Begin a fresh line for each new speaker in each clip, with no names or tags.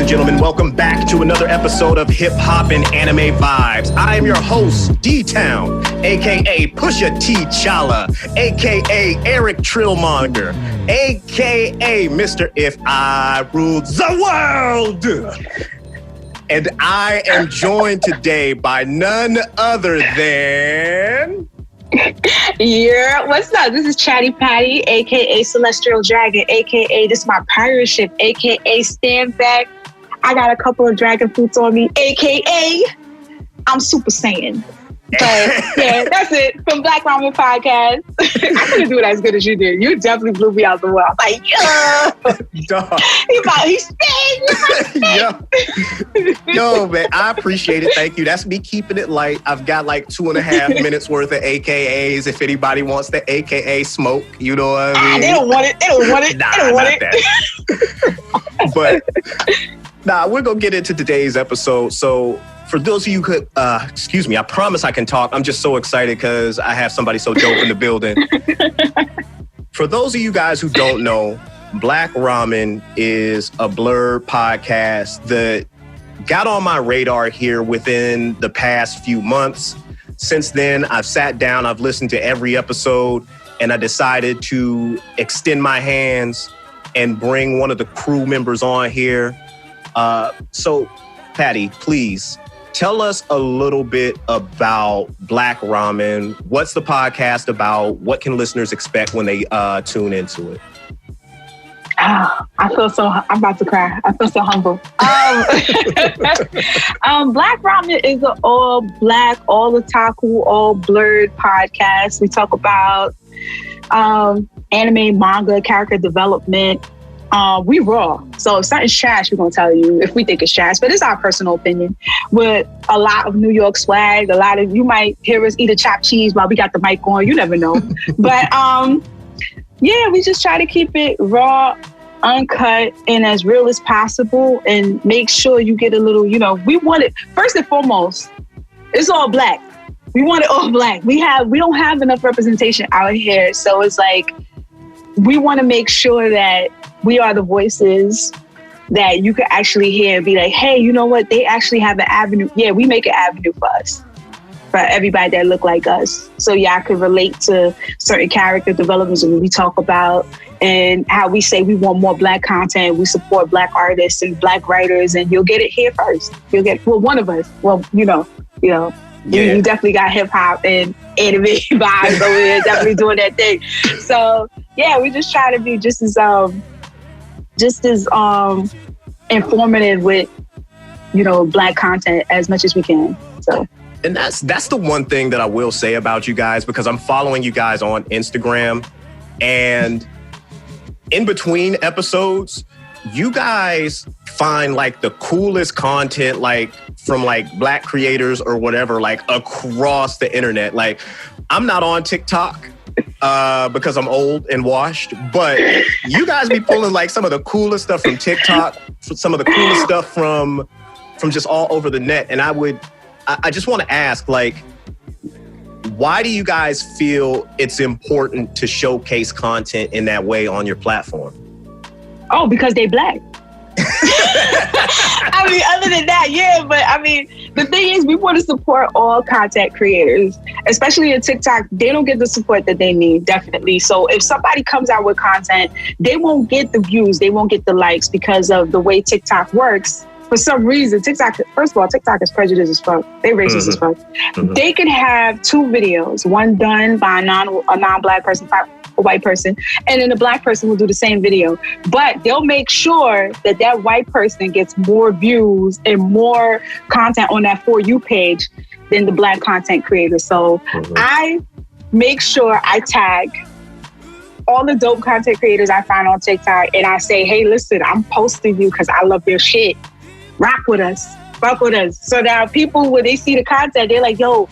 and gentlemen, welcome back to another episode of Hip Hop and Anime Vibes. I am your host, DTown, aka Pusha T Chala, aka Eric Trillmonger, aka Mr. If I Ruled the World. And I am joined today by none other than...
Yeah, what's up? This is Chatty Patty, aka Celestial Dragon, aka this is my pirate ship, aka Stand Back. I got a couple of dragon fruits on me, aka I'm Super Saiyan. But yeah, that's it from Black Ramen Podcast. I couldn't do it as good as you did. You definitely blew me out the world. Like, he's
Yo, man, I appreciate it. Thank you. That's me keeping it light. I've got like 2.5 minutes worth of AKAs. If anybody wants the AKA smoke, you know what I mean?
They don't want it. They don't want it.
Nah,
they don't want
it. But we're going to get into today's episode. So for those of you who, excuse me, I promise I can talk. I'm just so excited because I have somebody so dope in the building. For those of you guys who don't know, Black Ramen is a blurred podcast that got on my radar here within the past few months. Since then, I've sat down, I've listened to every episode, and I decided to extend my hands and bring one of the crew members on here. So, Patty, please tell us a little bit about Black Ramen. What's the podcast about? What can listeners expect when they tune into it?
I'm about to cry. I feel so humble. Black Ramen is an all black, all otaku, all blurred podcast. We talk about anime, manga, character development. We raw. So if something's trash, we're going to tell you if we think it's trash. But it's our personal opinion. With a lot of New York swag, you might hear us eat a chopped cheese while we got the mic on. You never know. But yeah, we just try to keep it raw, uncut, and as real as possible, and make sure you get a little, we want it, first and foremost, it's all black. We want it all black. We don't have enough representation out here. So it's like, we want to make sure that we are the voices that you can actually hear and be like, hey, you know what? They actually have an avenue. Yeah, we make an avenue for us. For everybody that look like us. So y'all can relate to certain character developments that we talk about and how we say we want more black content. We support black artists and black writers, and you'll get it here first. You'll get, one of us. Well, you definitely got hip hop and anime vibes over there, definitely doing that thing. So yeah, we just try to be just as informative with, black content as much as we can. So.
And that's the one thing that I will say about you guys, because I'm following you guys on Instagram, and in between episodes, you guys find like the coolest content, like from like black creators or whatever, like across the internet. Like, I'm not on TikTok because I'm old and washed, but you guys be pulling like some of the coolest stuff from TikTok, some of the coolest stuff from just all over the net. And I just want to ask, like, why do you guys feel it's important to showcase content in that way on your platform?
Oh, because they black. I mean, other than that, yeah. But I mean, the thing is, we want to support all content creators, especially in TikTok. They don't get the support that they need, definitely. So if somebody comes out with content, they won't get the views, they won't get the likes because of the way TikTok works. For some reason, TikTok is prejudiced as fuck. They racist as fuck. Mm-hmm. They can have 2 videos, one done by a non-black person, a white person, and then the black person will do the same video. But they'll make sure that white person gets more views and more content on that For You page than the black content creator. So I make sure I tag all the dope content creators I find on TikTok, and I say, hey, listen, I'm posting you because I love their shit. Rock with us. Fuck with us. So now people, when they see the content, they're like, yo,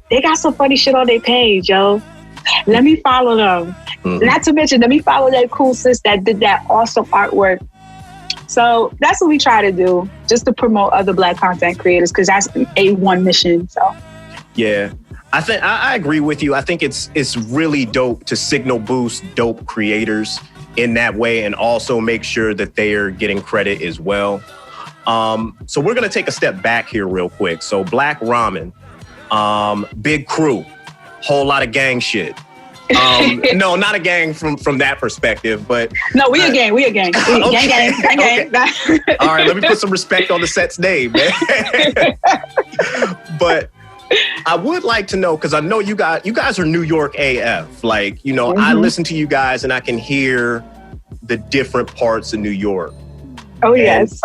they got some funny shit on their page, yo. Let me follow them. Not to mention, let me follow that cool sis that did that awesome artwork. So that's what we try to do, just to promote other black content creators, because that's A1 mission. So
yeah, I think I agree with you. I think it's really dope to signal boost dope creators in that way, and also make sure that they are getting credit as well. So we're gonna take a step back here real quick. So Black Ramen, big crew, whole lot of gang shit. No, not a gang from that perspective, but
no, we a gang. Gang.
All right, let me put some respect on the set's name, man. But I would like to know, because I know you guys are New York AF. Like, you know, I listen to you guys and I can hear the different parts of New York.
Oh, yes.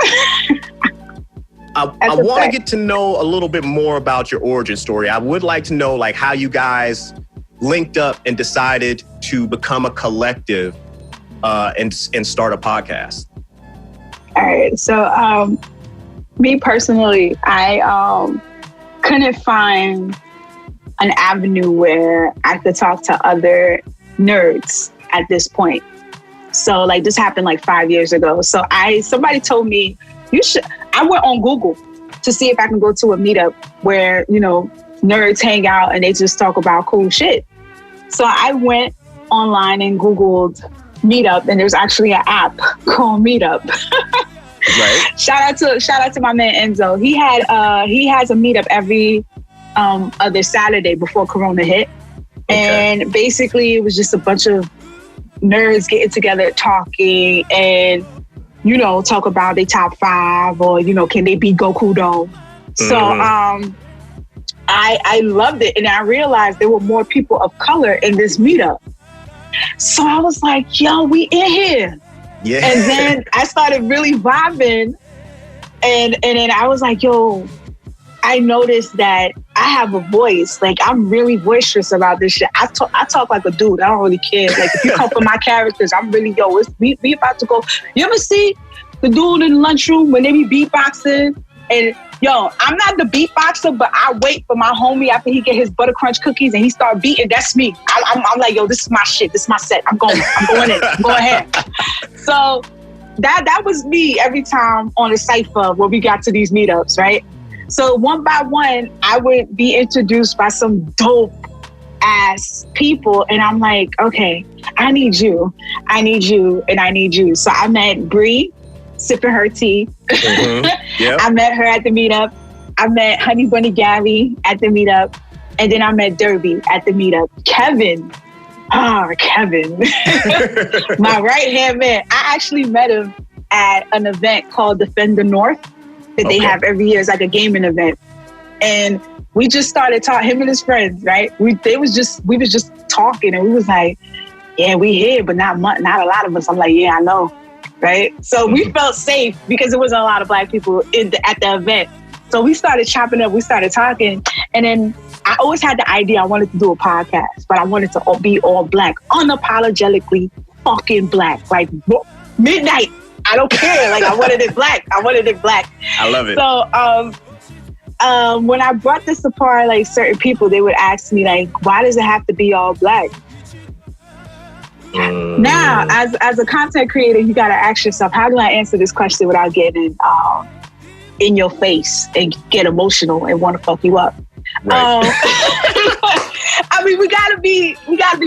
I want to get to know a little bit more about your origin story. I would like to know, like, how you guys linked up and decided to become a collective and start a podcast.
All right. So, me personally, I couldn't find an avenue where I could talk to other nerds at this point. So, like, this happened like 5 years ago. So somebody told me, I went on Google to see if I can go to a meetup where, you know, nerds hang out and they just talk about cool shit. So I went online and Googled Meetup, and there's actually an app called Meetup. Right. Shout out to my man Enzo. He has a meetup every other Saturday before Corona hit. Okay. And basically it was just a bunch of nerds getting together, talking, and, you know, talk about their top 5, or, you know, can they beat Goku though? So I loved it, and I realized there were more people of color in this meetup. So I was like, yo, we in here. Yeah. And then I started really vibing, and then I was like, yo, I noticed that I have a voice. Like, I'm really boisterous about this shit. I talk like a dude. I don't really care. Like, if you come for my characters, I'm really, we about to go. You ever see the dude in the lunchroom when they be beatboxing? And yo, I'm not the beatboxer, but I wait for my homie after he get his butter crunch cookies and he start beating. That's me. I'm like, yo, this is my shit. This is my set. I'm going in. Go ahead. So that was me every time on a cypher where we got to these meetups, right? So one by one, I would be introduced by some dope ass people, and I'm like, okay, I need you, and I need you. So I met Bree, sipping her tea. Yep. I met her at the meetup. I met Honey Bunny Gabby at the meetup. And then I met Derby at the meetup. Kevin. My right-hand man. I actually met him at an event called Defend the North that they have every year. It's like a gaming event. And we just started talking, him and his friends, right? We was just talking, and we was like, yeah, we here, but not a lot of us. I'm like, yeah, I know. Right? So we felt safe because there wasn't a lot of Black people at the event. So we started chopping up, we started talking. And then I always had the idea I wanted to do a podcast, but I wanted to be all Black, unapologetically fucking Black. Like midnight, I don't care. Like I wanted it Black. I love it. So when I brought this apart, like certain people, they would ask me like, why does it have to be all Black? Now, as a content creator, you got to ask yourself, how do I answer this question without getting in your face and get emotional and want to fuck you up? Right. I mean, we gotta be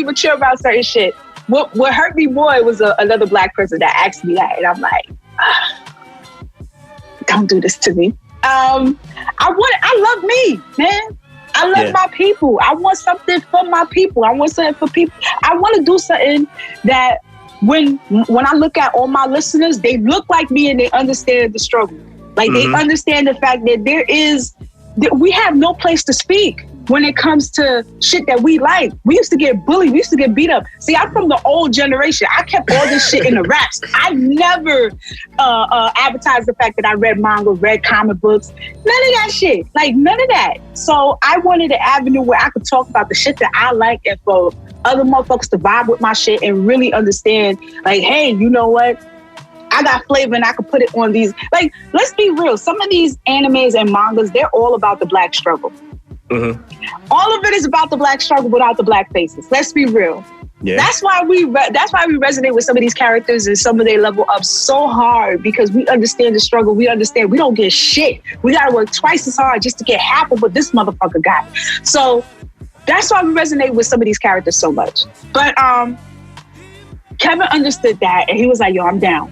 mature about certain shit. What hurt me more was another Black person that asked me that, and I'm like, don't do this to me. I love me, man. I love my people. I want something for my people. I want something for people. I want to do something that when I look at all my listeners, they look like me and they understand the struggle. Like they understand the fact that we have no place to speak when it comes to shit that we like. We used to get bullied. We used to get beat up. See, I'm from the old generation. I kept all this shit in the raps. I never advertised the fact that I read manga, read comic books. None of that shit. Like, none of that. So I wanted an avenue where I could talk about the shit that I like and for other motherfuckers to vibe with my shit and really understand, like, hey, you know what? I got flavor and I could put it on these. Like, let's be real. Some of these animes and mangas, they're all about the Black struggle. All of it is about the Black struggle without the Black faces. Let's be real. Yeah. That's why we resonate with some of these characters and some of they level up so hard, because we understand the struggle. We understand we don't get shit. We got to work twice as hard just to get half of what this motherfucker got. So that's why we resonate with some of these characters so much. But Kevin understood that, and he was like, yo, I'm down.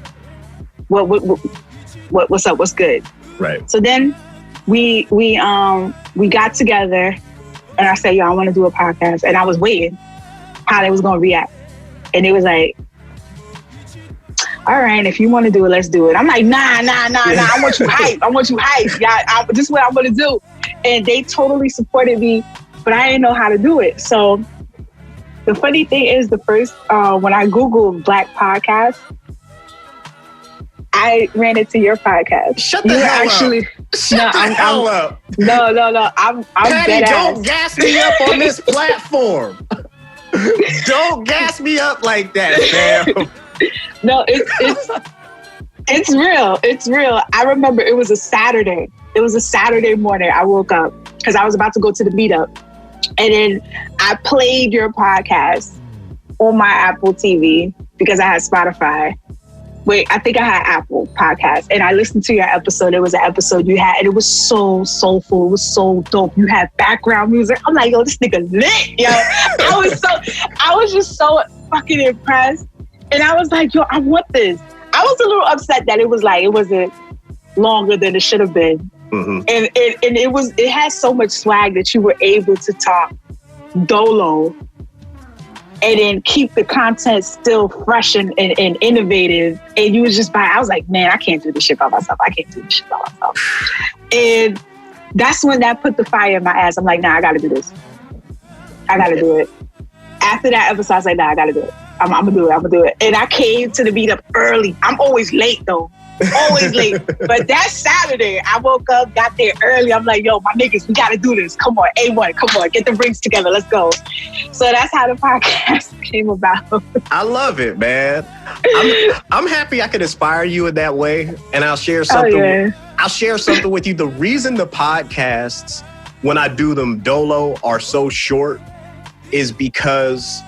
What what's up? What's good?
Right.
So then we got together, and I said, yo, I want to do a podcast. And I was waiting how they was going to react. And it was like, all right, if you want to do it, let's do it. I'm like, nah. I want you hype. Yeah, this is what I'm going to do. And they totally supported me, but I didn't know how to do it. So the funny thing is, the first, when I Googled Black podcast, I ran into your podcast.
Shut the hell up. Shut the hell up.
No. I'm
Patty, don't gas me up on this platform. Don't gas me up like that, fam.
No, it's real. It's real. I remember it was a Saturday. It was a Saturday morning. I woke up because I was about to go to the meetup. And then I played your podcast on my Apple TV because I had Spotify. Wait, I think I had Apple Podcast, and I listened to your episode. It was an episode you had, and it was so soulful. It was so dope. You had background music. I'm like, yo, this nigga lit, yo. I was just so fucking impressed, and I was like, yo, I want this. I was a little upset that it wasn't longer than it should have been, and it had so much swag that you were able to talk dolo. And then keep the content still fresh and innovative. And you was just I was like, man, I can't do this shit by myself. And that's when that put the fire in my ass. I'm like, nah, I gotta do this. I gotta do it. After that episode, I was like, nah, I gotta do it. I'm gonna do it. And I came to the meetup early. I'm always late though. Always late. But that Saturday, I woke up, got there early. I'm like, yo, my niggas, we gotta do this. Come on, A1, come on, get the rings together. Let's go. So that's how the podcast came about.
I love it, man. I'm happy I could inspire you in that way. And I'll share something.
Oh, yeah.
I'll share something with you. The reason the podcasts, when I do them dolo, are so short is because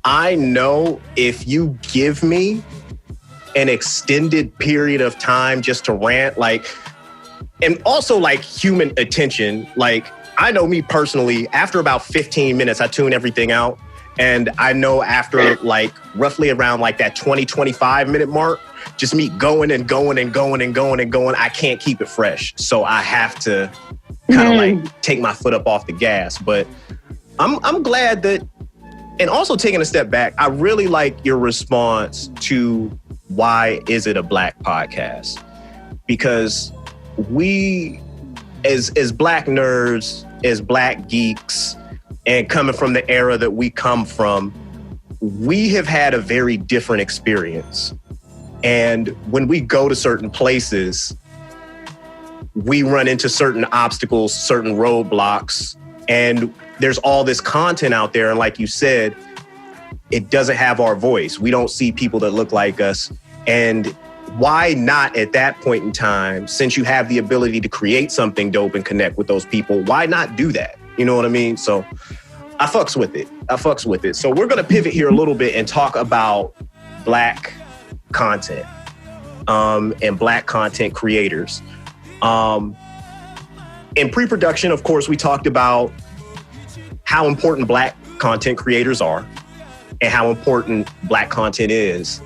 I know if you give me an extended period of time just to rant, and also human attention. I know me personally, after about 15 minutes, I tune everything out. And I know after roughly around that 20, 25 minute mark, just me going, I can't keep it fresh. So I have to kind of take my foot up off the gas. But I'm glad that, and also taking a step back, I really like your response to why is it a Black podcast? Because we, as Black nerds, as Black geeks, and coming from the era that we come from, we have had a very different experience. And when we go to certain places, we run into certain obstacles, certain roadblocks, and there's all this content out there. And like you said, it doesn't have our voice. We don't see people that look like us. And why not at that point in time, since you have the ability to create something dope and connect with those people, why not do that? You know what I mean? So I fucks with it. So we're going to pivot here a little bit and talk about Black content and Black content creators. In pre-production, of course, we talked about how important Black content creators are and how important Black content is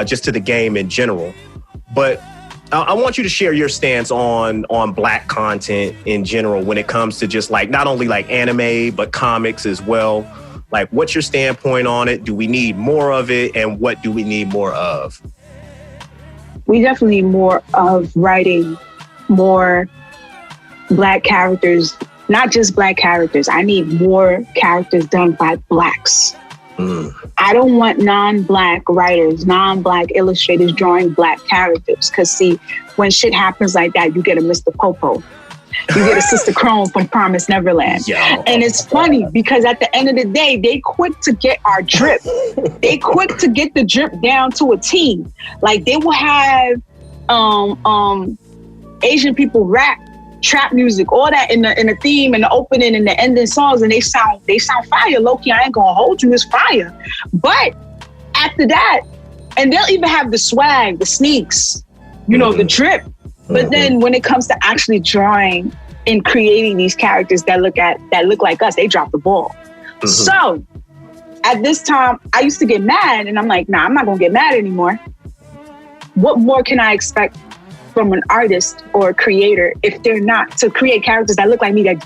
just to the game in general. But I want you to share your stance on Black content in general when it comes to just not only anime, but comics as well. What's your standpoint on it? Do we need more of it? And what do we need more of?
We definitely need more of writing more Black characters, not just Black characters. I need more characters done by Blacks. I don't want non-Black writers, non-Black illustrators drawing Black characters. Because see, when shit happens like that, you get a Mr. Popo. You get a Sister Chrome from Promised Neverland. And it's funny because at the end of the day, they quick to get our drip. They quick to get the drip down to a T. They will have Asian people rap, trap music, all that in the theme and the opening and the ending songs, and they sound fire. Low-key, I ain't gonna hold you, it's fire. But after that, and they'll even have the swag, the sneaks, the drip. But then when it comes to actually drawing and creating these characters that look like us, they drop the ball. So at this time, I used to get mad, and I'm like, nah, I'm not gonna get mad anymore. What more can I expect from an artist or a creator if they're not to create characters that look like me that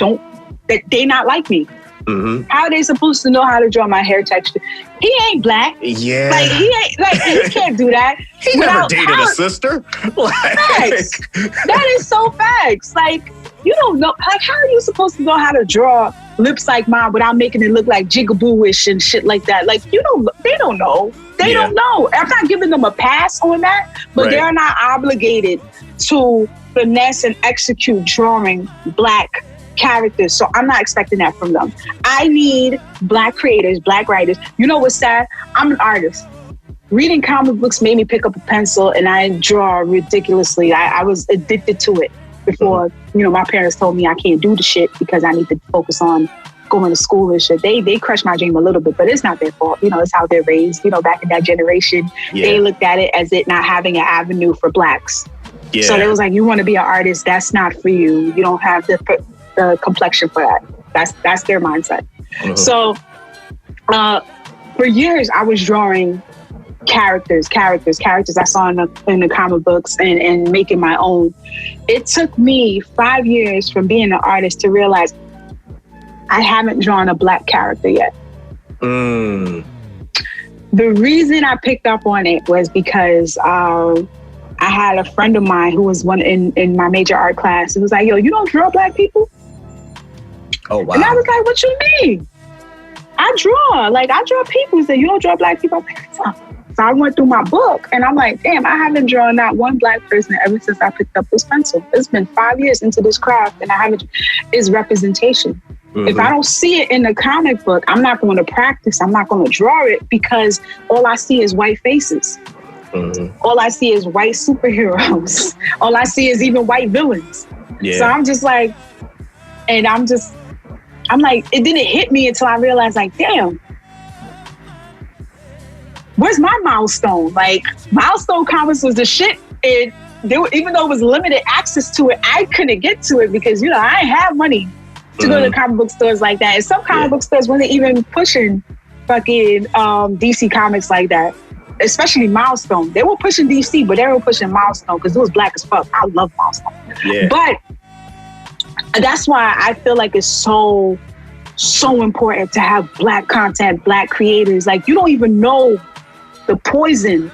they not like me? Mm-hmm. How are they supposed to know how to draw my hair texture? He ain't black.
Yeah.
Like he ain't he can't do that.
He never dated a sister.
Facts. That is so facts. Like, you don't know, like, how are you supposed to know how to draw lips like mine without making it look like jigaboo-ish and shit like that? Like, they don't know. They don't know. I'm not giving them a pass on that, but they're not obligated to finesse and execute drawing black characters. So I'm not expecting that from them. I need black creators, black writers. You know what's sad? I'm an artist. Reading comic books made me pick up a pencil and I draw ridiculously. I was addicted to it before, my parents told me I can't do the shit because I need to focus on going to school and shit. They crushed my dream a little bit, but it's not their fault. It's how they're raised. Back in that generation, they looked at it as it not having an avenue for blacks. Yeah. So they was like, you want to be an artist? That's not for you. You don't have the complexion for that. That's their mindset. Uh-huh. So for years, I was drawing characters I saw in the comic books and making my own. It took me 5 years from being an artist to realize I haven't drawn a black character yet. The reason I picked up on it was because I had a friend of mine who was in my major art class. It was like, yo, you don't draw black people?
Oh, wow.
And I was like, what you mean? I draw people. He said, you don't draw black people? I was like, fuck. So I went through my book and I'm like, damn, I haven't drawn not one black person ever since I picked up this pencil. It's been 5 years into this craft and I haven't. It's representation. Mm-hmm. If I don't see it in the comic book, I'm not going to practice. I'm not going to draw it because all I see is white faces. Mm-hmm. All I see is white superheroes. All I see is even white villains. Yeah. So I'm just like, and I'm like, it didn't hit me until I realized, like, damn, where's my milestone? Like, Milestone Comics was the shit. And even though it was limited access to it, I couldn't get to it because, I ain't have money to go to comic book stores like that. And some comic book stores weren't even pushing fucking DC Comics like that, especially Milestone. They were pushing DC, but they were pushing Milestone because it was black as fuck. I love Milestone. Yeah. But that's why I feel like it's so important to have black content, black creators. Like, you don't even know the poison.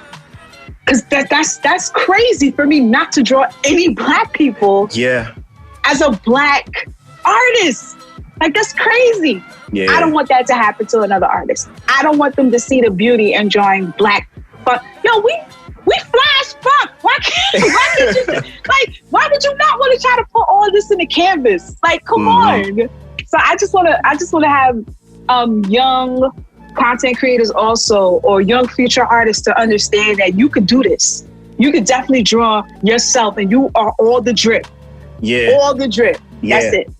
Because that's crazy for me not to draw any black people as a black artist. Like, that's crazy. Yeah. I don't want that to happen to another artist. I don't want them to see the beauty in drawing black. But we flash fuck. Why would you not want to try to put all this in the canvas? Like, come on. So I just want to have young content creators also, or young future artists, to understand that you could do this. You could definitely draw yourself, and you are all the drip. Yeah, all the drip. Yeah. That's it.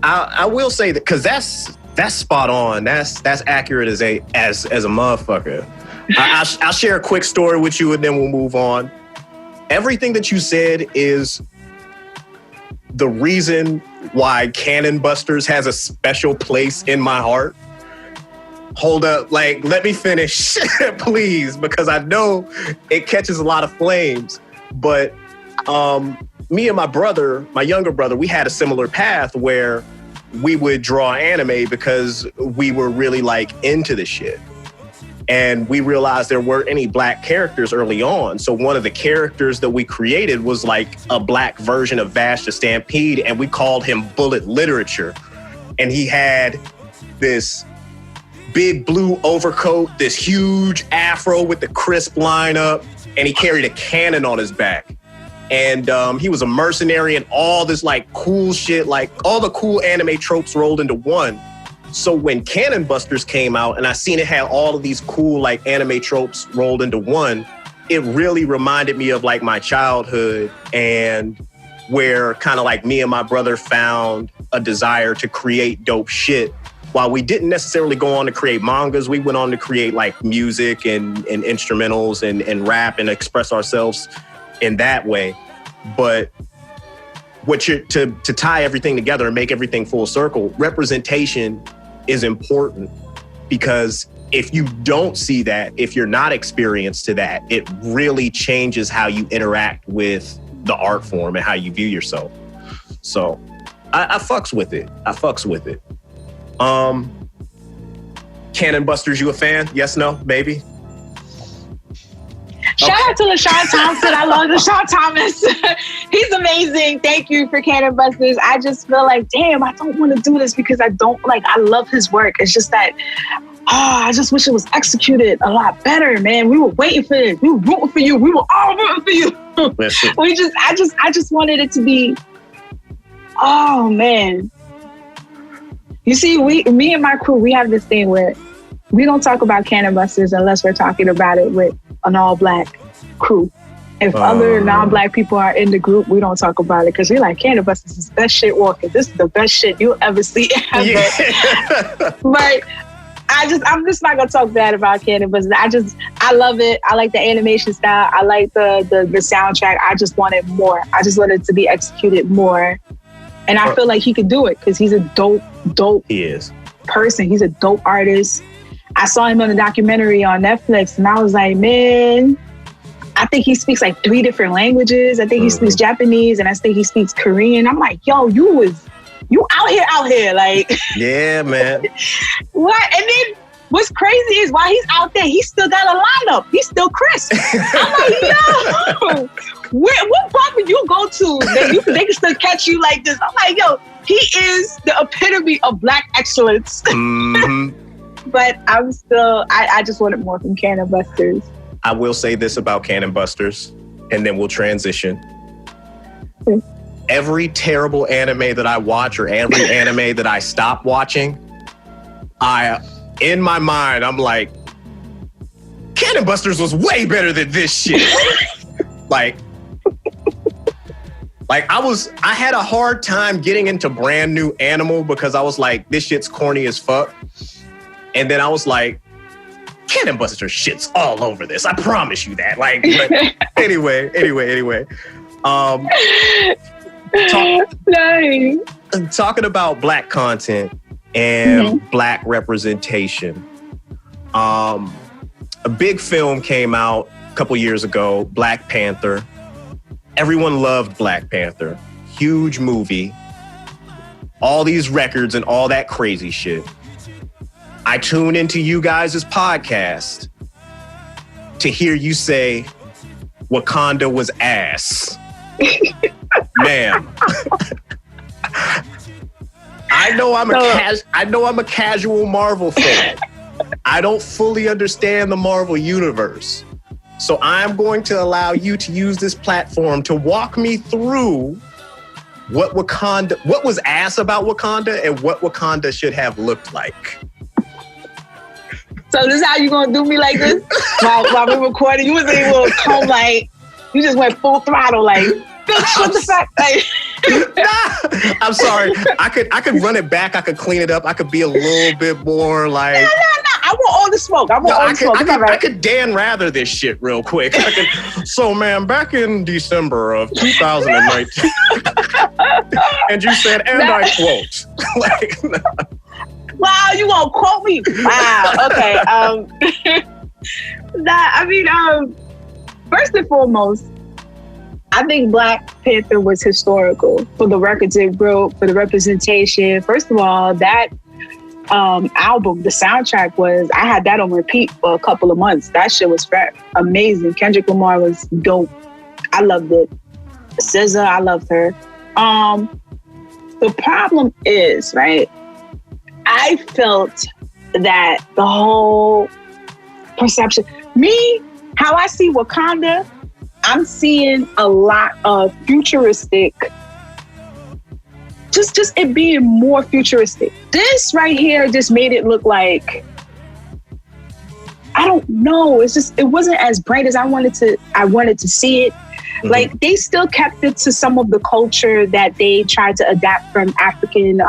I will say that because that's spot on. That's accurate as a motherfucker. I'll share a quick story with you and then we'll move on. Everything that you said is the reason why Cannon Busters has a special place in my heart. Hold up, let me finish, please, because I know it catches a lot of flames. But me and my younger brother, we had a similar path where we would draw anime because we were really into the shit. And we realized there weren't any black characters early on. So one of the characters that we created was a black version of Vash the Stampede, and we called him Bullet Literature. And he had this big blue overcoat, this huge afro with the crisp lineup, and he carried a cannon on his back. And he was a mercenary and all this cool shit, all the cool anime tropes rolled into one. So when Cannon Busters came out and I seen it had all of these cool anime tropes rolled into one, it really reminded me of my childhood, and where kind of me and my brother found a desire to create dope shit. While we didn't necessarily go on to create mangas, we went on to create music and instrumentals and rap and express ourselves in that way. But to tie everything together and make everything full circle, representation is important, because if you don't see that, if you're not experienced to that, it really changes how you interact with the art form and how you view yourself. So I fucks with it. Cannon Busters, you a fan? Yes, no, maybe?
Shout out to LaShawn Thompson. I love LaShawn Thomas. He's amazing. Thank you for Cannon Busters. I just feel like, damn, I don't want to do this because I love his work. It's just that, I just wish it was executed a lot better, man. We were waiting for this. We were rooting for you. We were all rooting for you. I just wanted it to be, oh man. You see, me and my crew, we have this thing where we don't talk about Cannon Busters unless we're talking about it with an all-black crew. If other non-black people are in the group, we don't talk about it because we're like, Cannon Busters is the best shit walking. This is the best shit you'll ever see ever. Yeah. But I'm just not gonna talk bad about Cannon Busters. I love it. I like the animation style. I like the soundtrack. I just wanted more. I just wanted it to be executed more. And I feel like he could do it because he's a dope
he is.
person. He's a dope artist. I saw him on a documentary on Netflix and I was like, man, I think he speaks like 3 different languages. I think he speaks Japanese and I think he speaks Korean. I'm like, yo, you out here. Like, yeah,
man.
What? And then what's crazy is while he's out there, he still got a lineup. He's still Chris. I'm like, yo, what pub would you go to that they can still catch you like this? I'm like, yo, he is the epitome of Black excellence. But I'm still, I just wanted more from Cannon Busters.
I will say this about Cannon Busters, and then we'll transition. Every terrible anime that I watch or every anime that I stop watching, in my mind, I'm like, Cannon Busters was way better than this shit. like I had a hard time getting into Brand New Animal because I was like, this shit's corny as fuck. And then I was like, Cannon Busters shit's all over this. I promise you that. Like, but anyway. Talking about Black content and Black representation. A big film came out a couple years ago, Black Panther. Everyone loved Black Panther. Huge movie. All these records and all that crazy shit. I tune into you guys' podcast to hear you say Wakanda was ass. Ma'am. I know I'm a casual Marvel fan. I don't fully understand the Marvel universe. So I'm going to allow you to use this platform to walk me through what was ass about Wakanda and what Wakanda should have looked like.
So this is how you gonna do me like this? while we're recording, you wasn't able to come like, you just went full throttle like, bitch, what the fuck? Like,
I'm sorry. I could run it back. I could clean it up. I could be a little bit more like.
No. I want all the smoke.
I could Dan Rather this shit real quick. So, man, back in December of 2019, and you said, and I quote, like.
Wow, you gonna quote me? Wow. Okay. First and foremost, I think Black Panther was historical for the records it broke, for the representation. First of all, that album, the soundtrack I had that on repeat for a couple of months. That shit was amazing. Kendrick Lamar was dope. I loved it. SZA, I loved her. The problem is, right? I felt that the whole perception, how I see Wakanda, I'm seeing a lot of futuristic, just it being more futuristic. This right here just made it look like, I don't know, it wasn't as bright as I wanted to see it. Mm-hmm. Like they still kept it to some of the culture that they tried to adapt from African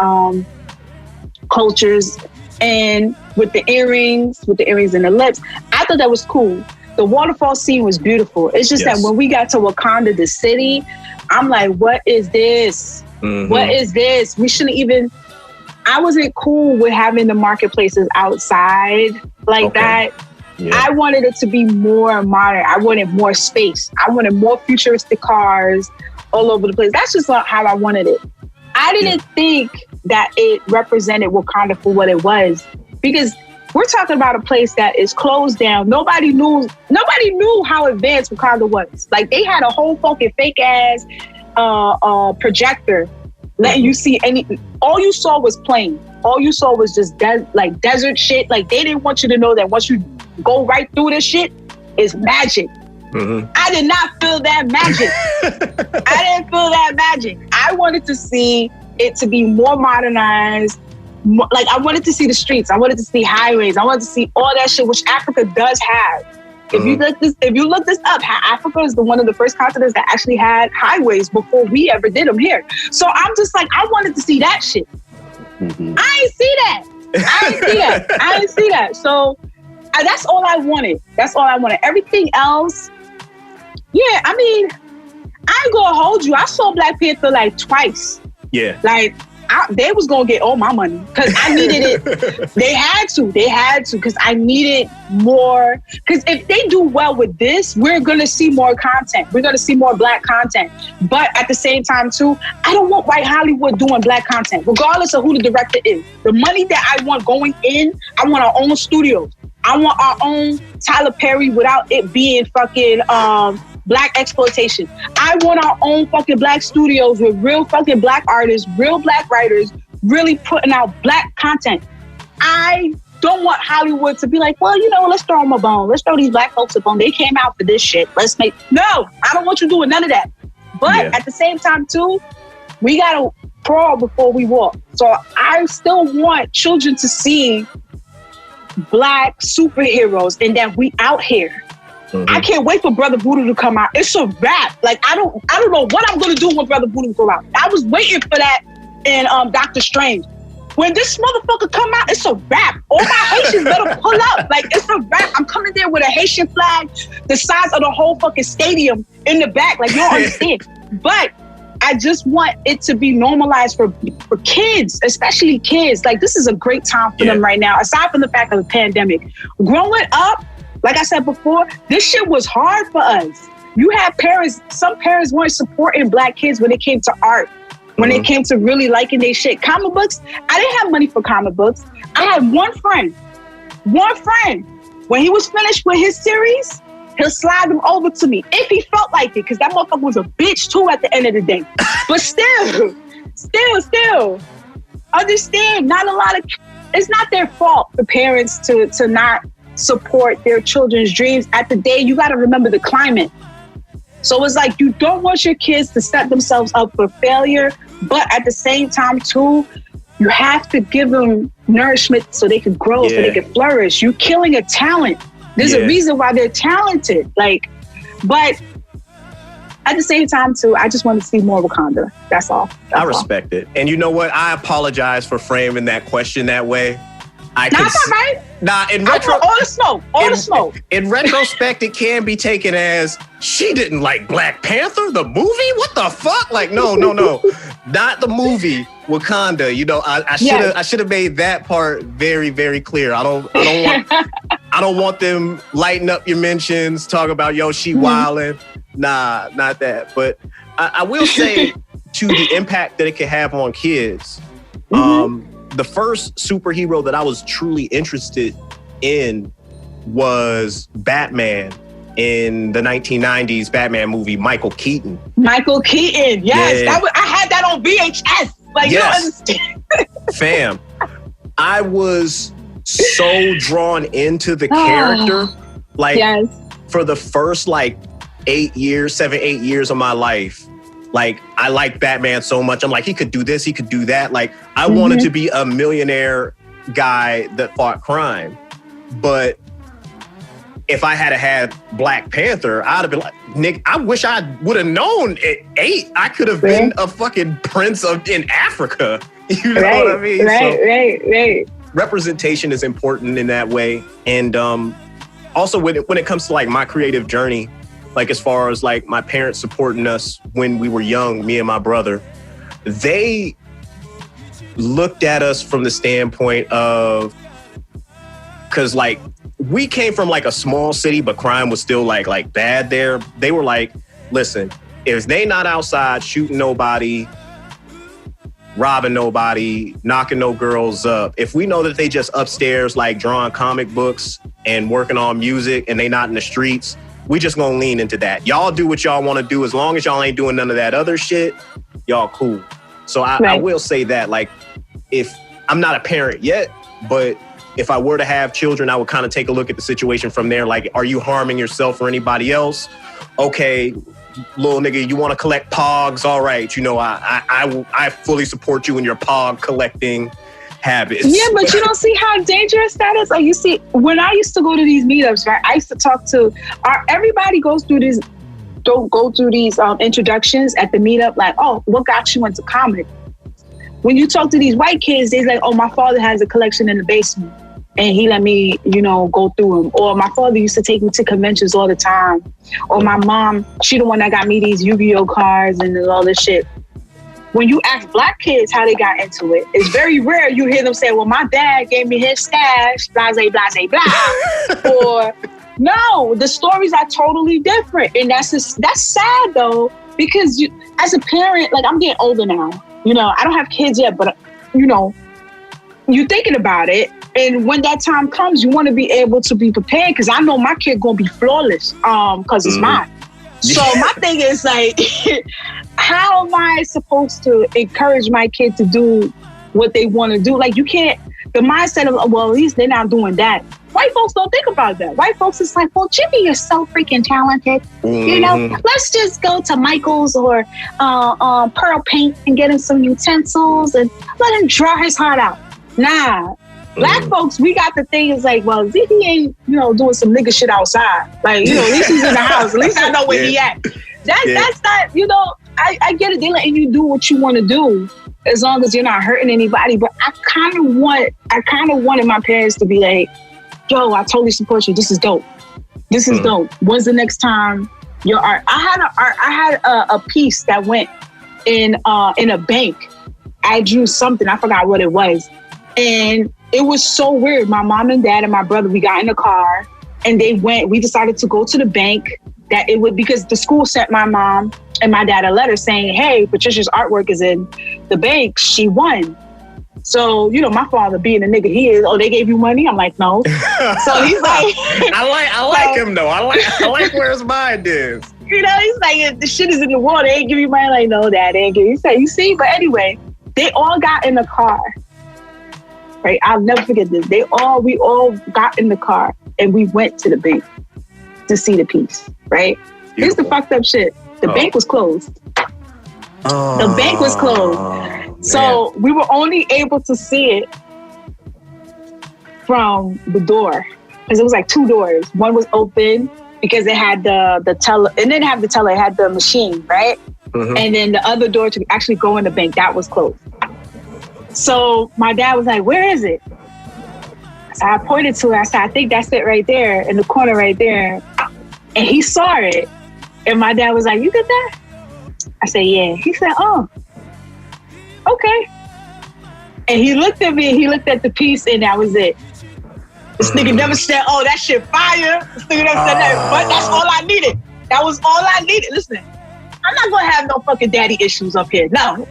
cultures, and with the earrings and the lips. I thought that was cool. The waterfall scene was beautiful. It's just that when we got to Wakanda, the city, I'm like, what is this? Mm-hmm. What is this? We shouldn't even, I wasn't cool with having the marketplaces outside like that. Yeah. I wanted it to be more modern. I wanted more space. I wanted more futuristic cars. all over the place. That's just not how I wanted it. I didn't think that it represented Wakanda for what it was, because we're talking about a place that is closed down. Nobody knew how advanced Wakanda was. Like, they had a whole fucking fake ass projector letting you see all you saw was plain. All you saw was just desert shit. Like, they didn't want you to know that once you go right through this shit, it's magic. Mm-hmm. I did not feel that magic. I didn't feel that magic. I wanted to see it to be more modernized. Like, I wanted to see the streets. I wanted to see highways. I wanted to see all that shit, which Africa does have. Mm-hmm. If you look this up, Africa is one of the first continents that actually had highways before we ever did them here. So I'm just like, I wanted to see that shit. Mm-hmm. I ain't see that. So that's all I wanted. Everything else, yeah, I mean, I ain't gonna hold you. I saw Black Panther like twice.
Yeah.
Like, they was gonna get all my money because I needed it. They had to because I needed more. Because if they do well with this, we're gonna see more content. We're gonna see more Black content. But at the same time too, I don't want white Hollywood doing Black content, regardless of who the director is. The money that I want going in, I want our own studios. I want our own Tyler Perry without it being fucking Black exploitation. I want our own fucking Black studios with real fucking Black artists, real Black writers, really putting out Black content. I don't want Hollywood to be like, well, let's throw them a bone. Let's throw these Black folks a bone. They came out for this shit. No, I don't want you doing none of that. But at the same time too, we gotta crawl before we walk. So I still want children to see Black superheroes and that we out here. Mm-hmm. I can't wait for Brother Voodoo to come out. It's a wrap. Like, I don't know what I'm gonna do when Brother Voodoo come out. I was waiting for that in Doctor Strange. When this motherfucker come out, it's a wrap. All my Haitians better pull up. Like, it's a wrap. I'm coming there with a Haitian flag the size of the whole fucking stadium in the back. Like, you don't understand. But I just want it to be normalized for kids, especially kids. Like, this is a great time for them right now, aside from the fact of the pandemic. Growing up, like I said before, this shit was hard for us. You had some parents weren't supporting Black kids when it came to art, when it came to really liking their shit. Comic books, I didn't have money for comic books. I had one friend. When he was finished with his series, he'll slide them over to me if he felt like it, because that motherfucker was a bitch too at the end of the day. But still, understand, it's not their fault for parents to not support their children's dreams. At the day, you got to remember the climate. So it's like, you don't want your kids to set themselves up for failure, but at the same time too, you have to give them nourishment so they can grow, so they can flourish. You're killing a talent. There's a reason why they're talented. But at the same time too, I just want to see more Wakanda. That's all.
I respect it. And you know what? I apologize for framing that question that way.
That's all right.
In
the smoke.
In retrospect, it can be taken as she didn't like Black Panther, the movie. What the fuck? Like, no, not the movie Wakanda. I should have made that part very, very clear. I don't want them lighting up your mentions, talking about she wildin'. Nah, not that. But I will say to the impact that it can have on kids. The first superhero that I was truly interested in was Batman in the 1990s Batman movie, Michael Keaton. Yes. I had that on VHS. Like, yes. You don't understand. Fam, I was so drawn into the character. For the first 8 years of my life. Like, I like Batman so much. I'm like, he could do this, he could do that. Like, I wanted to be a millionaire guy that fought crime. But if I had Black Panther, I'd have been like, Nick, I wish I would have known at 8, I could have been a fucking prince in Africa. You know what I mean?
Right.
Representation is important in that way. And also when it comes to my creative journey, as far as my parents supporting us when we were young, me and my brother, they looked at us from the standpoint of, because we came from a small city, but crime was still like bad there. They were like, listen, if they not outside shooting nobody, robbing nobody, knocking no girls up, if we know that they just upstairs like drawing comic books and working on music and they not in the streets, we just gonna lean into that. Y'all do what y'all want to do. As long as y'all ain't doing none of that other shit, y'all cool. So I will say that, like, if I'm not a parent yet, but if I were to have children, I would kind of take a look at the situation from there. Like, are you harming yourself or anybody else? Okay, little nigga, you want to collect pogs? All right, you know, I fully support you in your pog collecting habits.
Yeah, but you don't see how dangerous that is. Like, you see, when I used to go to these meetups, right, I used to talk to everybody goes through these, don't go through these introductions at the meetup. Like, oh, what got you into comic? When you talk to these white kids, they're like, oh, my father has a collection in the basement and he let me, you know, go through them. Or my father used to take me to conventions all the time. Or my mom, she the one that got me these Yu-Gi-Oh cards and all this shit. When you ask black kids how they got into it, it's very rare you hear them say, well, my dad gave me his stash, blase, blase, blah. Or, no, the stories are totally different. And that's sad, though, because you, as a parent, like, I'm getting older now. You know, I don't have kids yet, but, you know, you're thinking about it. And when that time comes, you want to be able to be prepared, because I know my kid going to be flawless because it's mine. So my thing is, like, how am I supposed to encourage my kid to do what they want to do? Like, you can't, the mindset of, well, at least they're not doing that. White folks don't think about that. White folks is like, well, Jimmy, you're so freaking talented. You know, let's just go to Michael's or Pearl Paint and get him some utensils and let him draw his heart out. Nah. Black folks, we got the thing is like, well, he ain't, you know, doing some nigga shit outside. Like, you know, at least he's in the house. At least I know where he at. That's not, you know, I get it. They're letting you do what you want to do as long as you're not hurting anybody. But I kind of wanted my parents to be like, yo, I totally support you. This is dope. This is dope. When's the next time your art? I had a piece that went in a bank. I drew something. I forgot what it was. And it was so weird. My mom and dad and my brother, we got in the car and we decided to go to the bank because the school sent my mom and my dad a letter saying, hey, Patricia's artwork is in the bank. She won. So, you know, my father being the nigga he is, oh, they gave you money? I'm like, no. So he's like...
I like him, though. I like where his mind is.
You know, he's like, the shit is in the water. They ain't give you money. Like, no, Dad, they ain't give you. He's like, you see? But anyway, they all got in the car. Right? I'll never forget this. We all got in the car and we went to the bank to see the piece, right? Beautiful. Here's the fucked up shit. The bank was closed. The bank was closed. So we were only able to see it from the door. Because it was like two doors. One was open because it had the teller. It didn't have the teller, it had the machine, right? Mm-hmm. And then the other door to actually go in the bank, that was closed. So my dad was like, where is it? So I pointed to it. I said, I think that's it right there in the corner right there. And he saw it. And my dad was like, you did that? I said, yeah. He said, oh, okay. And he looked at me and he looked at the piece and that was it. This nigga never said, oh, that shit fire. This nigga never said that. But that's all I needed. That was all I needed. Listen, I'm not going to have no fucking daddy issues up here. No.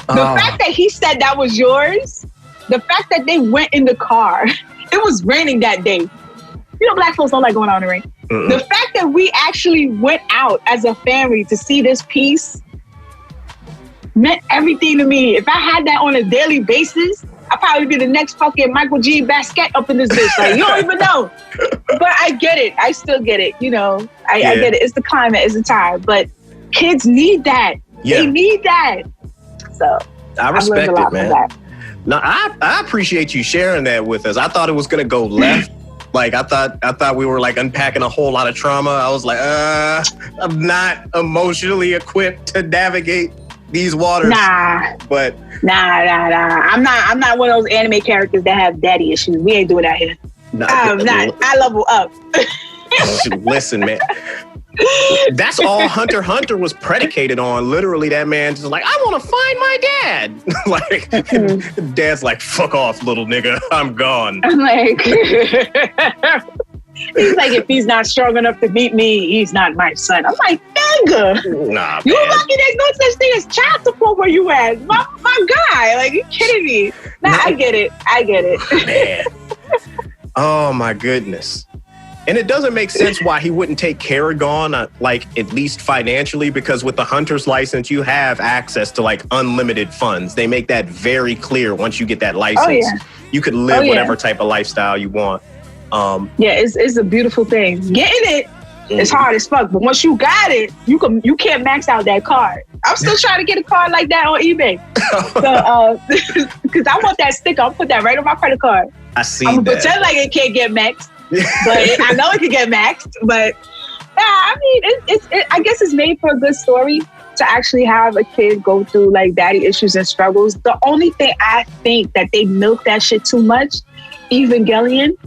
The fact that he said that was yours, the fact that they went in the car, it was raining that day. You know, black folks don't like going out in the rain. The fact that we actually went out as a family to see this piece meant everything to me. If I had that on a daily basis, I'd probably be the next fucking Michael G. Basquiat up in this bitch. Like, you don't even know. But I get it. I still get it. You know, I get it. It's the climate. It's the time. But kids need that. Yeah. They need that. So
I respect it, man. No, I appreciate you sharing that with us. I thought it was gonna go left. Like I thought we were like unpacking a whole lot of trauma. I was like, I'm not emotionally equipped to navigate these waters.
Nah. I'm not one of those anime characters that have daddy issues. We ain't doing that here. I'm not. I level up.
Listen, man. That's all Hunter x Hunter was predicated on. Literally, that man just like, I want to find my dad. Like, dad's like, fuck off, little nigga. I'm gone.
I'm like, He's like, if he's not strong enough to beat me, he's not my son. I'm like, nigga,
Nah,
you
man.
lucky there's no such thing as child support where you at. My guy, like, you kidding me? Nah, I get it.
Man. Oh my goodness. And it doesn't make sense why he wouldn't take Carrigon, like at least financially, because with the hunter's license, you have access to like unlimited funds. They make that very clear. Once you get that license, you could live whatever type of lifestyle you want.
It's a beautiful thing. Getting it is hard as fuck, but once you got it, you can't max out that card. I'm still trying to get a card like that on eBay. So, because I want that sticker, I'll put that right on my credit card. I'm gonna pretend like it can't get maxed. But I know it can get maxed. But yeah, I mean, I guess it's made for a good story to actually have a kid go through like daddy issues and struggles. The only thing I think that they milk that shit too much, Evangelion,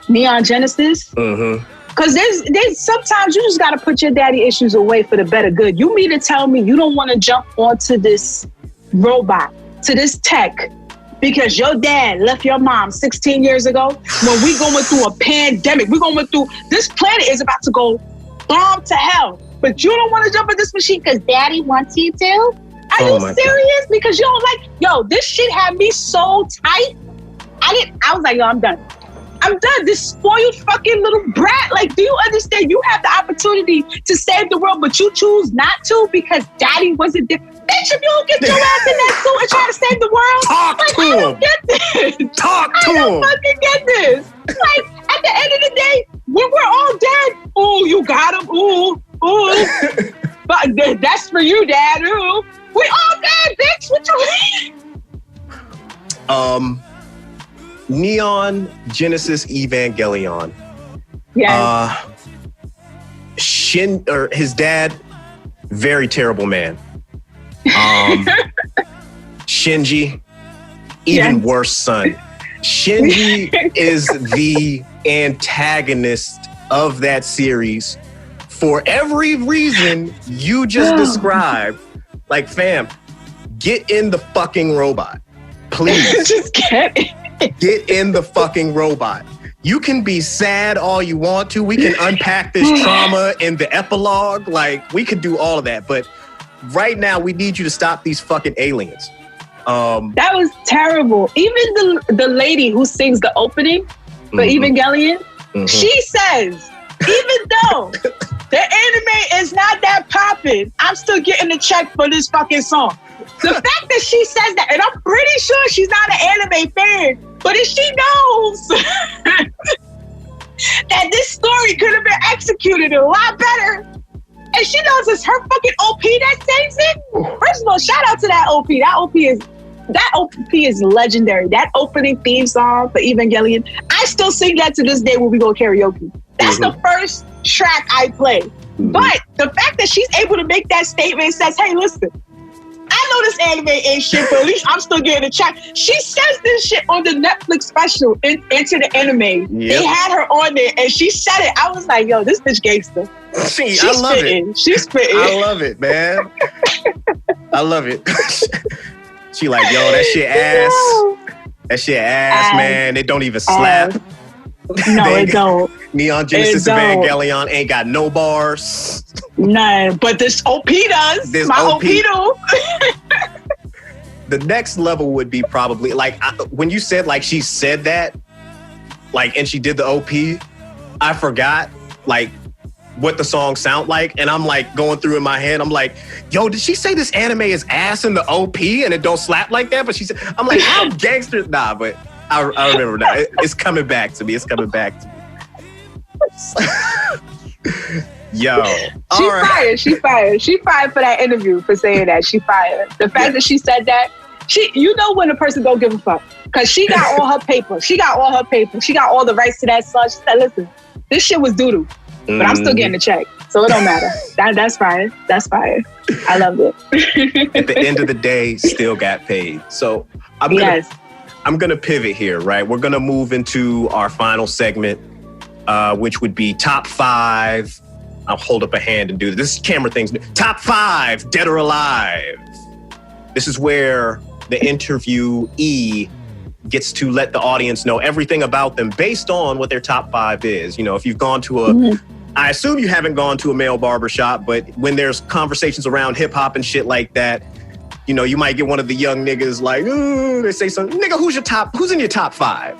Neon Genesis. Because there's sometimes you just gotta put your daddy issues away for the better good. You mean to tell me you don't want to jump onto this robot, to this tech, because your dad left your mom 16 years ago when we going through a pandemic. We're going through, this planet is about to go bomb to hell. But you don't want to jump in this machine because daddy wants you to? Are you serious? God. Because you don't like, this shit had me so tight. I was like, I'm done. I'm done. This spoiled fucking little brat. Like, do you understand? You have the opportunity to save the world, but you choose not to because daddy wasn't there. Bitch, if you don't get your ass in that suit and try to save the world, I don't get this. I don't fucking get this. Like, at the end of the day, when we're all dead, ooh, you got him, ooh. But that's for you, Dad, ooh. We all dead, bitch. What you mean?
Neon Genesis Evangelion.
Yeah.
His dad, very terrible man. Shinji, even worse son. Shinji is the antagonist of that series for every reason you just described. Like, fam, get in the fucking robot. Please.
Just get
in the fucking robot. You can be sad all you want to. We can unpack this trauma in the epilogue. Like, we could do all of that. But right now, we need you to stop these fucking aliens.
That was terrible. Even the lady who sings the opening for Evangelion, she says, even though the anime is not that popping, I'm still getting a check for this fucking song. The fact that she says that, and I'm pretty sure she's not an anime fan, but if she knows that this story could have been executed a lot better, and she knows it's her fucking OP that sings it. First of all, shout out to that OP. That OP is legendary. That opening theme song for Evangelion, I still sing that to this day when we go karaoke. That's the first track I play. But the fact that she's able to make that statement and says, hey, listen, I know this anime ain't shit, but at least I'm still getting a check. She says this shit on the Netflix special, Into the Anime. Yep. They had her on there, and she said it. I was like, yo, this bitch gangster. She's
I love
spitting.
it.
She's spitting.
I love it, man. I love it. She like, yo, that shit ass. That shit ass, man. It don't even slap.
No, it don't.
Neon Genesis Evangelion ain't got no bars.
None. But this OP does. My OP do.
The next level would be probably, like, when you said, like, she said that, like, and she did the OP, I forgot, like, what the song sound like. And I'm, like, going through in my head, I'm like, yo, did she say this anime is ass in the OP and it don't slap like that? But she said, I'm like, how gangster? Nah, but I remember now. It's coming back to me. It's coming back to me. Yo.
She fired for that interview for saying that. She fired. The fact that she said that, you know when a person don't give a fuck. Because she got all her paper. She got all the rights to that song. She said, listen, this shit was doo-doo. But I'm still getting a check. So it don't matter. That's fine. That's fine. I loved it.
At the end of the day, still got paid. So I'm gonna pivot here, right? We're gonna move into our final segment, which would be top 5. I'll hold up a hand and do this. This is camera things. Top 5, dead or alive. This is where the interviewee gets to let the audience know everything about them based on what their top 5 is. You know, if you've gone to I assume you haven't gone to a male barbershop, but when there's conversations around hip hop and shit like that, you know, you might get one of the young niggas like, ooh, they say something, nigga, who's in your top 5?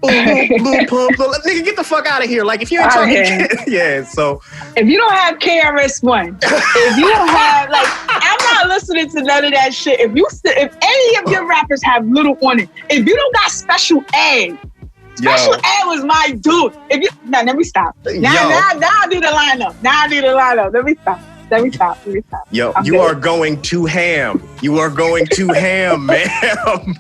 Lil Pump, nigga, get the fuck out of here. Like, if you ain't talking, yeah, so.
If you don't have KRS-One, if you don't have, like, I'm not listening to none of that shit. If any of your rappers have Little on it, if you don't got Special Ed, Special Ed was my dude. Now, let me stop. Now I do the lineup. Let me stop.
Yo, you are going too ham. You are going too ham, ma'am.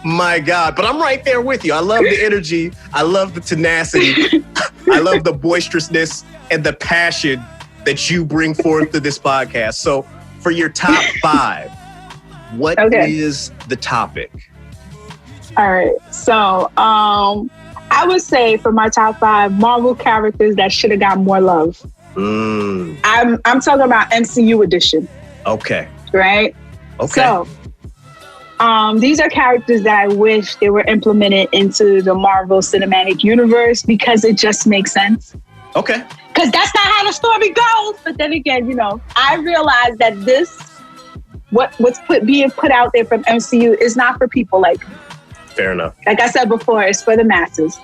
My God. But I'm right there with you. I love the energy. I love the tenacity. I love the boisterousness and the passion that you bring forth to this podcast. So for your top 5, what is the topic?
All right. So I would say for my top 5, Marvel characters that should have got more love. I'm talking about MCU edition.
Okay.
Right?
Okay.
So these are characters that I wish they were implemented into the Marvel Cinematic Universe because it just makes sense.
Okay.
Because that's not how the story goes. But then again, you know, I realize that what's being put out there from MCU is not for people like me.
Fair enough.
Like I said before, it's for the masses.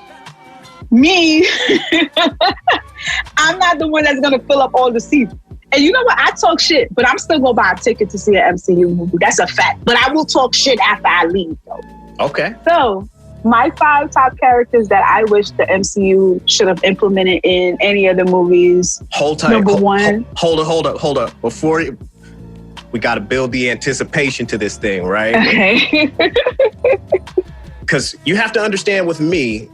Me, I'm not the one that's going to fill up all the seats. And you know what? I talk shit, but I'm still going to buy a ticket to see an MCU movie. That's a fact. But I will talk shit after I leave, though.
Okay.
So, my 5 top characters that I wish the MCU should have implemented in any of the movies.
Hold tight.
Number 1.
Hold up. Before we got to build the anticipation to this thing, right?
Okay.
Because you have to understand with me,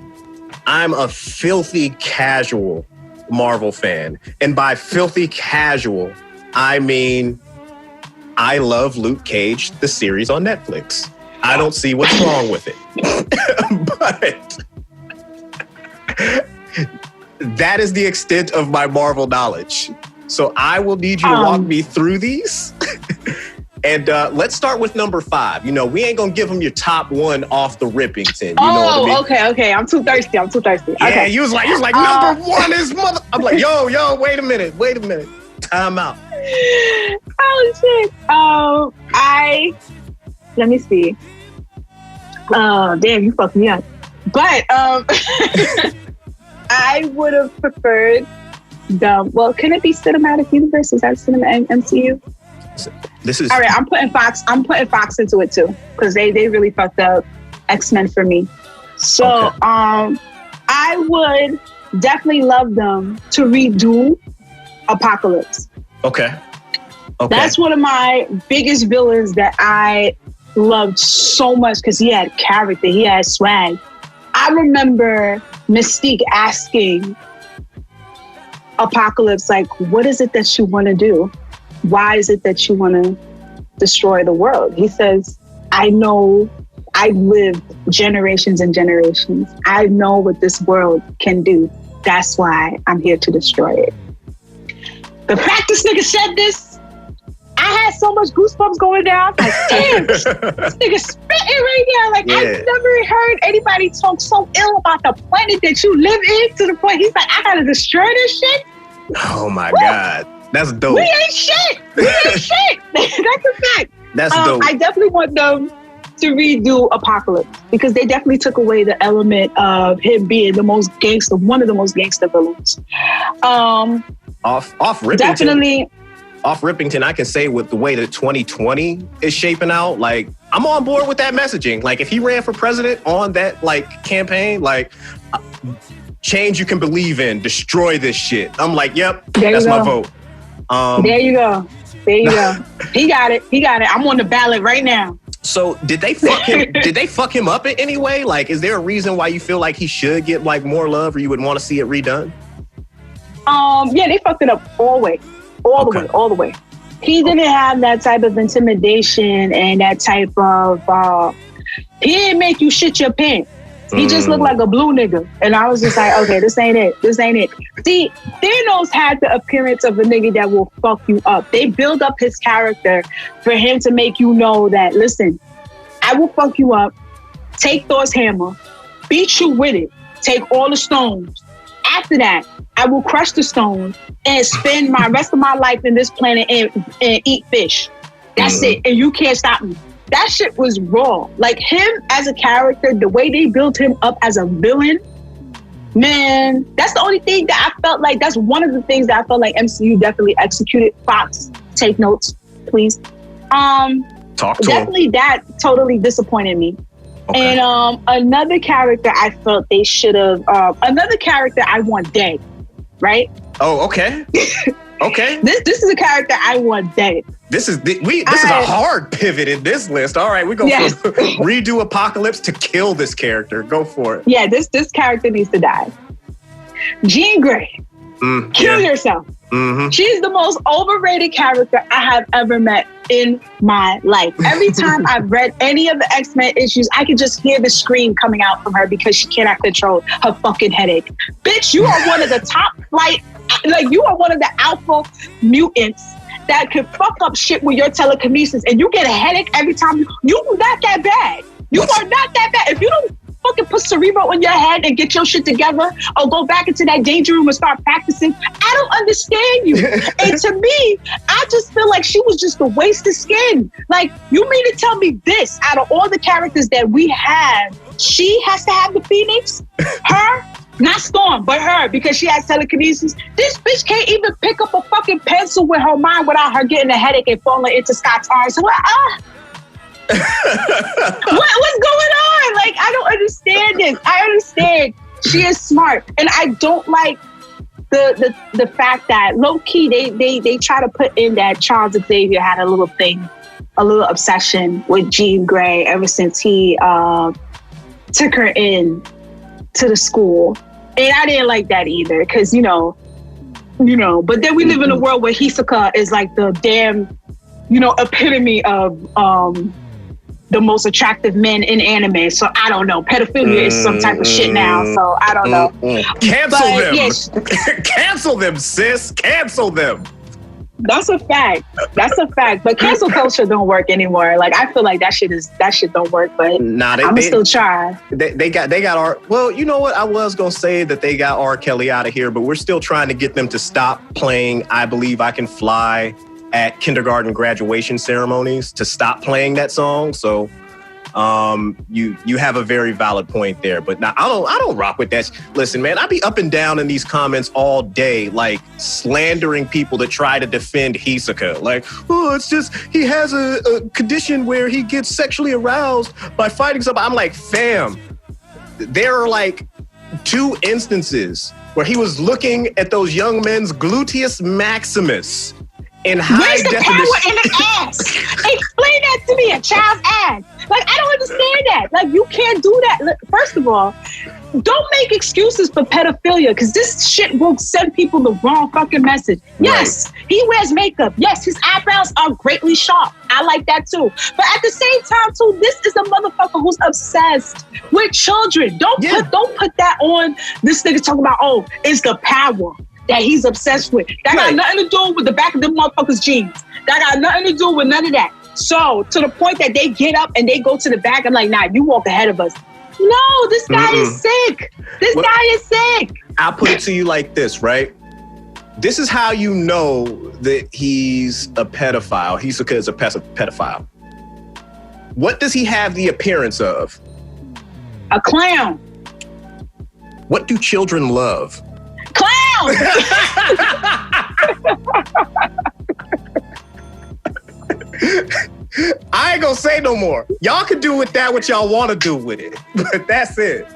I'm a filthy casual Marvel fan. And by filthy casual, I mean, I love Luke Cage, the series on Netflix. I don't see what's wrong with it. But that is the extent of my Marvel knowledge. So I will need you to walk me through these. And let's start with number 5. You know, we ain't gonna give them your top 1 off the Rippington. You know what I mean?
Okay. I'm too thirsty.
Yeah,
okay.
you was like number 1 is mother. I'm like, yo, wait a minute. Time out.
Oh shit. Let me see. Damn, you fucked me up. But I would have preferred can it be cinematic universe? Is that MCU?
This is
all right. I'm putting Fox into it too because they really fucked up X-Men for me. So I would definitely love them to redo Apocalypse.
Okay.
That's one of my biggest villains that I loved so much because he had character, he had swag. I remember Mystique asking Apocalypse, like, what is it that you want to do? Why is it that you want to destroy the world? He says, I know I've lived generations and generations. I know what this world can do. That's why I'm here to destroy it. The fact this nigga said this, I had so much goosebumps going down. Like, damn, this nigga spitting right now. Like, I've never heard anybody talk so ill about the planet that you live in to the point he's like, I gotta destroy this shit.
Oh my God. That's dope.
We ain't shit. That's a fact.
That's dope.
I definitely want them to redo Apocalypse because they definitely took away the element of him being one of the most gangster villains.
Off Rippington.
Definitely.
Off Rippington, I can say with the way that 2020 is shaping out, like, I'm on board with that messaging. Like, if he ran for president on that, like, campaign, like, change you can believe in, destroy this shit. I'm like, yep, that's my vote.
There you go. He got it. I'm on the ballot right now.
So did they fuck him? Did they fuck him up in any way? Like, is there a reason why you feel like he should get like more love, or you would want to see it redone?
Yeah, they fucked it up all the way. He didn't have that type of intimidation and that type of. He didn't make you shit your pants. He just looked like a blue nigga. And I was just like, okay, this ain't it. See, Thanos had the appearance of a nigga that will fuck you up. They build up his character for him to make you know that, listen, I will fuck you up. take Thor's hammer, beat you with it, take all the stones. After that, I will crush the stones and spend my rest of my life in this planet and eat fish. That's it. And you can't stop me. That shit was raw. Like him as a character, the way they built him up as a villain, man, that's the only thing that I felt like, that's one of the things that I felt like MCU definitely executed. Fox, take notes, please.
Talk to
definitely
him.
That totally disappointed me.
Okay.
And another character I felt they should have, another character I want dead, right?
Oh, okay. Okay.
This is a character I want dead.
This is a hard pivot in this list. All right, we go from redo Apocalypse to kill this character. Go for it.
Yeah, this character needs to die. Jean Grey. Kill yourself.
Mm-hmm.
She's the most overrated character I have ever met in my life. Every time I've read any of the X-Men issues, I can just hear the scream coming out from her because she cannot control her fucking headache. Bitch, you are one of the top flight, like you are one of the alpha mutants that can fuck up shit with your telekinesis, and you get a headache every time. You're not that bad. You are not that bad. If you don't fucking put Cerebro in your head and get your shit together, or go back into that danger room and start practicing, I don't understand you. And to me, I just feel like she was just a waste of skin. Like, you mean to tell me this, out of all the characters that we have, she has to have the Phoenix? Her? Not Storm, but her, because she has telekinesis. This bitch can't even pick up a fucking pencil with her mind without her getting a headache and falling into Scott's arms. So, what's going on? Like, I don't understand this. I understand she is smart, and I don't like the fact that low key they try to put in that Charles Xavier had a little thing, a little obsession with Jean Grey ever since he took her in to the school. And I didn't like that either, because, you know, but then we live in a world where Hisoka is like the damn, epitome of the most attractive men in anime. So I don't know. Pedophilia is some type of shit now. So I don't know.
Cancel them. Yes. Cancel them, sis. Cancel them.
That's a fact. But cancel culture don't work anymore. Like, I feel like that shit don't work. But I'm still try.
They got R. Well, you know what? I was gonna say that they got R. Kelly out of here, but we're still trying to get them to stop playing "I Believe I Can Fly" at kindergarten graduation ceremonies. To stop playing that song. So, you have a very valid point there. But now I don't rock with that. Listen, man, I be up and down in these comments all day, like slandering people that try to defend Hisoka. Like, oh, it's just he has a condition where he gets sexually aroused by fighting somebody. I'm like, fam, there are like 2 instances where he was looking at those young men's gluteus maximus in high definition.
Where's the power in the ass? Explain that to me, a child's ass. Like, I don't understand that. Like, you can't do that. Look, first of all, don't make excuses for pedophilia, because this shit will send people the wrong fucking message. Yes, he wears makeup. Yes, his eyebrows are greatly sharp. I like that too. But at the same time too, this is a motherfucker who's obsessed with children. Don't put that on this nigga talking about, oh, it's the power that he's obsessed with. That got nothing to do with the back of them motherfuckers' jeans. That got nothing to do with none of that. So, to the point that they get up and they go to the back, I'm like, nah, you walk ahead of us. No, this guy is sick. This guy is sick.
I'll put it to you like this, right? This is how you know that he's a pedophile. Hisoka is a pedophile. What does he have the appearance of?
A clown.
What do children love?
Clown!
I ain't gonna say no more. Y'all can do with that what y'all want to do with it. But that's it.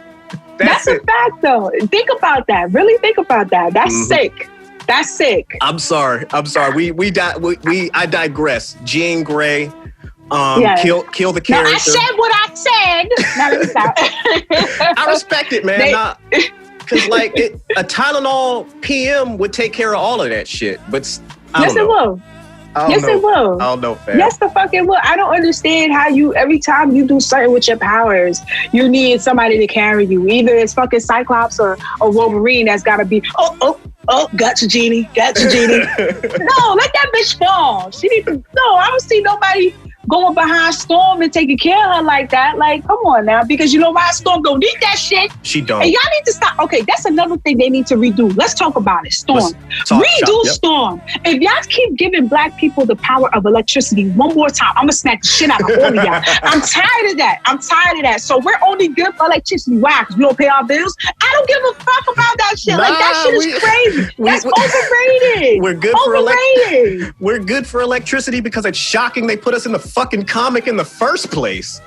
That's a fact, though. Think about that. Really think about that. That's sick. That's sick.
I'm sorry. I digress. Jean Grey. Kill the character.
Now, I said what I said. Now let me stop.
I respect it, man. Because like a Tylenol PM would take care of all of that shit. But
yes, it will. It will.
I don't know, fam.
Yes, the fuck it will. I don't understand how every time you do something with your powers, you need somebody to carry you. Either it's fucking Cyclops or Wolverine that's got to be, gotcha, Genie. No, let that bitch fall. I don't see nobody going behind Storm and taking care of her like that. Like, come on now, because you know why? Storm don't need that shit.
She don't.
And y'all need to stop. Okay, that's another thing they need to redo. Let's talk about it. Storm. Redo Storm. If y'all keep giving black people the power of electricity one more time, I'm gonna smack the shit out of all of y'all. I'm tired of that. So we're only good for electricity. Why? Because we don't pay our bills? I don't give a fuck about that shit. Like, that shit is crazy. That's overrated.
We're good we're good for electricity because it's shocking they put us in the fucking comic in the first place.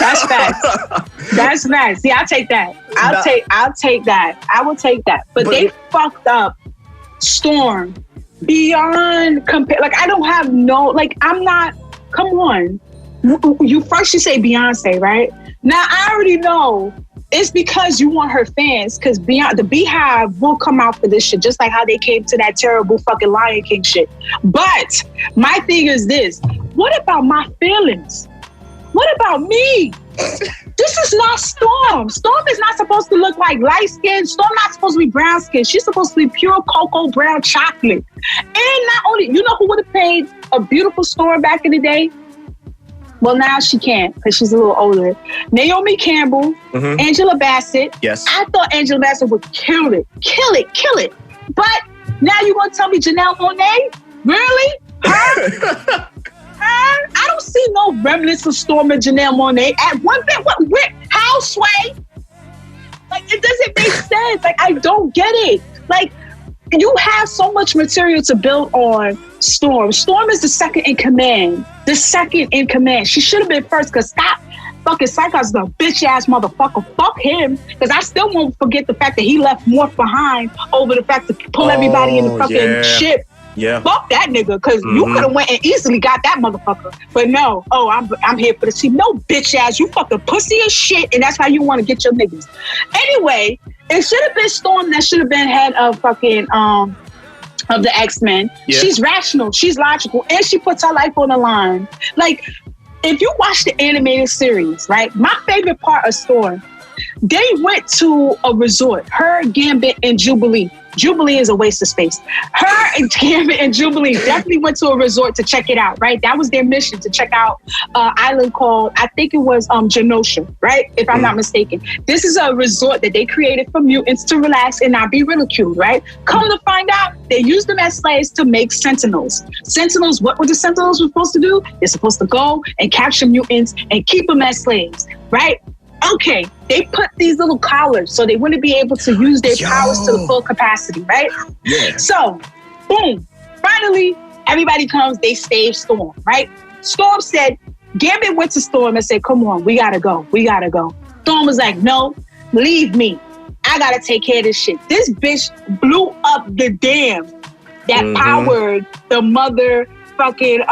That's facts. See, I'll take that. I'll take that. I will take that. But they fucked up Storm beyond compare. Like, I don't have no, like, I'm not, come on. You say Beyonce, right? Now, I already know it's because you want her fans, because the Beehive will come out for this shit, just like how they came to that terrible fucking Lion King shit. But my thing is this: what about my feelings? What about me? This is not Storm. Storm is not supposed to look like light skin. Storm not supposed to be brown skin. She's supposed to be pure cocoa brown chocolate. And not only, you know who would have played a beautiful Storm back in the day? Well, now she can't because she's a little older. Naomi Campbell, Angela Bassett.
Yes.
I thought Angela Bassett would kill it. But now you want to tell me Janelle Monáe? Really? Her? I don't see no remnants of Storm and Janelle Monáe at one bit. How, Sway? Like, it doesn't make sense. Like, I don't get it. Like, you have so much material to build on Storm. Storm is the second in command. She should have been first, because Scott fucking Cyclops is a bitch-ass motherfucker. Fuck him. Because I still won't forget the fact that he left Morph behind over the fact to pull everybody in the fucking ship.
Yeah.
Fuck that nigga, because you could have went and easily got that motherfucker. But no, I'm here for the team. No, bitch ass, you fucking pussy as shit, and that's how you want to get your niggas. Anyway, it should have been Storm that should have been head of fucking of the X-Men. Yeah. She's rational, she's logical, and she puts her life on the line. Like, if you watch the animated series, right? My favorite part of Storm, they went to a resort. Her, Gambit, and Jubilee. Jubilee is a waste of space. Her and Gambit and Jubilee definitely went to a resort to check it out, right? That was their mission, to check out an island called, I think it was Genosha, right? If I'm not mistaken. This is a resort that they created for mutants to relax and not be ridiculed, right? Come to find out, they used them as slaves to make Sentinels. Sentinels, what were the Sentinels supposed to do? They're supposed to go and capture mutants and keep them as slaves, right? Okay, they put these little collars so they wouldn't be able to use their powers to the full capacity, right? Yeah. So, boom. Finally, everybody comes, they save Storm, right? Storm said, Gambit went to Storm and said, come on, we gotta go. Storm was like, no, leave me. I gotta take care of this shit. This bitch blew up the dam that powered the mother fucking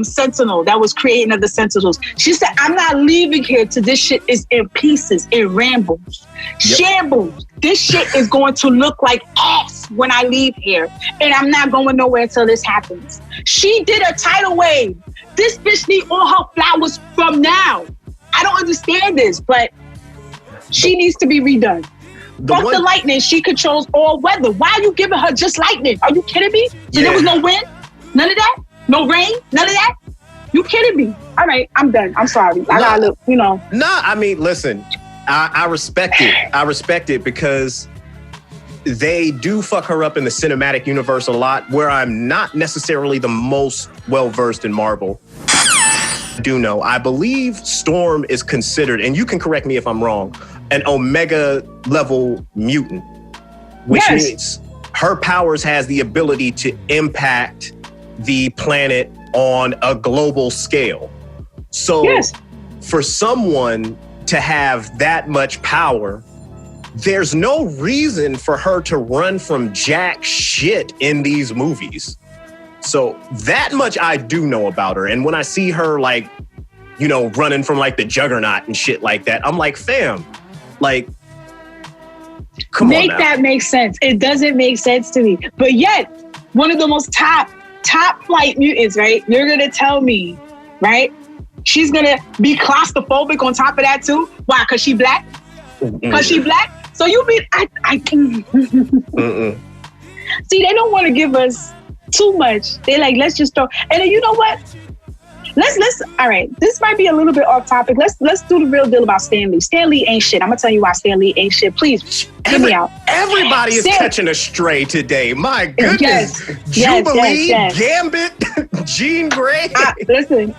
Sentinel that was creating of the Sentinels. She said, I'm not leaving here till this shit is in pieces, it rambles, shambles. This shit is going to look like ass when I leave here, and I'm not going nowhere until this happens. She did a tidal wave. This bitch need all her flowers from now. I don't understand this, but she needs to be redone. Fuck the lightning. She controls all weather. Why are you giving her just lightning? Are you kidding me? So there was no wind? None of that? No rain? None of that? You kidding me? All right, I'm done. I'm sorry. I gotta look, Nah,
I mean, listen, I respect it. I respect it because they do fuck her up in the cinematic universe a lot, where I'm not necessarily the most well-versed in Marvel. I do know. I believe Storm is considered, and you can correct me if I'm wrong, an Omega level mutant, which means her powers has the ability to impact the planet on a global scale. So for someone to have that much power, there's no reason for her to run from jack shit in these movies. So that much I do know about her. And when I see her like, running from like the Juggernaut and shit like that, I'm like, fam, like, come on now.
Make that make sense. It doesn't make sense to me. But yet, one of the most top flight mutants, right? You're gonna tell me, right? She's gonna be claustrophobic on top of that too? Why? Cause she black? Cause she black? So you mean I can See, they don't want to give us too much. They're like, let's just throw. And then you know what? Let's all right. This might be a little bit off topic. Let's do the real deal about Stan Lee. Stan Lee ain't shit. I'm gonna tell you why Stan Lee ain't shit. Please hear me out.
Everybody is catching a stray today. My goodness. Jubilee, Gambit, Jean Grey.
Listen,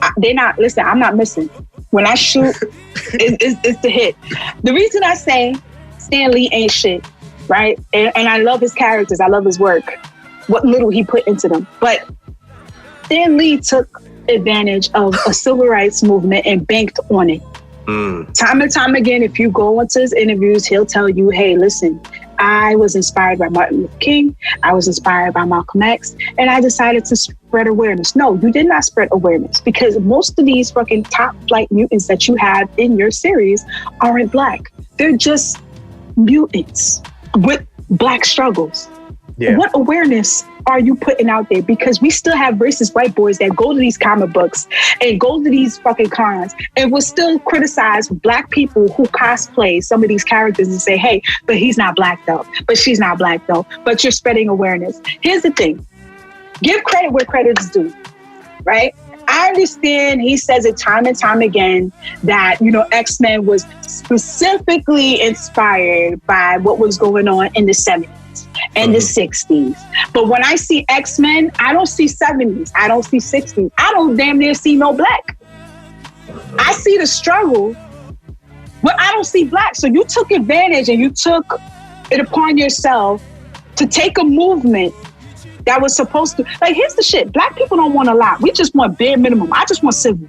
I'm not missing. When I shoot, it's the hit. The reason I say Stan Lee ain't shit, right? And I love his characters. I love his work. What little he put into them. But Stan Lee took advantage of a civil rights movement and banked on it. Time and time again, if you go into his interviews, he'll tell you, hey, listen, I was inspired by Martin Luther King. I was inspired by Malcolm X. And I decided to spread awareness. No, you did not spread awareness because most of these fucking top flight mutants that you have in your series aren't Black. They're just mutants with Black struggles. Yeah. What awareness are you putting out there? Because we still have racist white boys that go to these comic books and go to these fucking cons and will still criticize Black people who cosplay some of these characters and say, hey, but he's not Black though, but she's not Black though, but you're spreading awareness. Here's the thing. Give credit where credit is due, right? I understand he says it time and time again that, X-Men was specifically inspired by what was going on in the 70s. And the 60s. But when I see X-Men, I don't see 70s. I don't see 60s. I don't damn near see no Black. I see the struggle, but I don't see Black. So you took advantage and you took it upon yourself to take a movement that was supposed to, here's the shit. Black people don't want a lot. We just want bare minimum. I just want civil.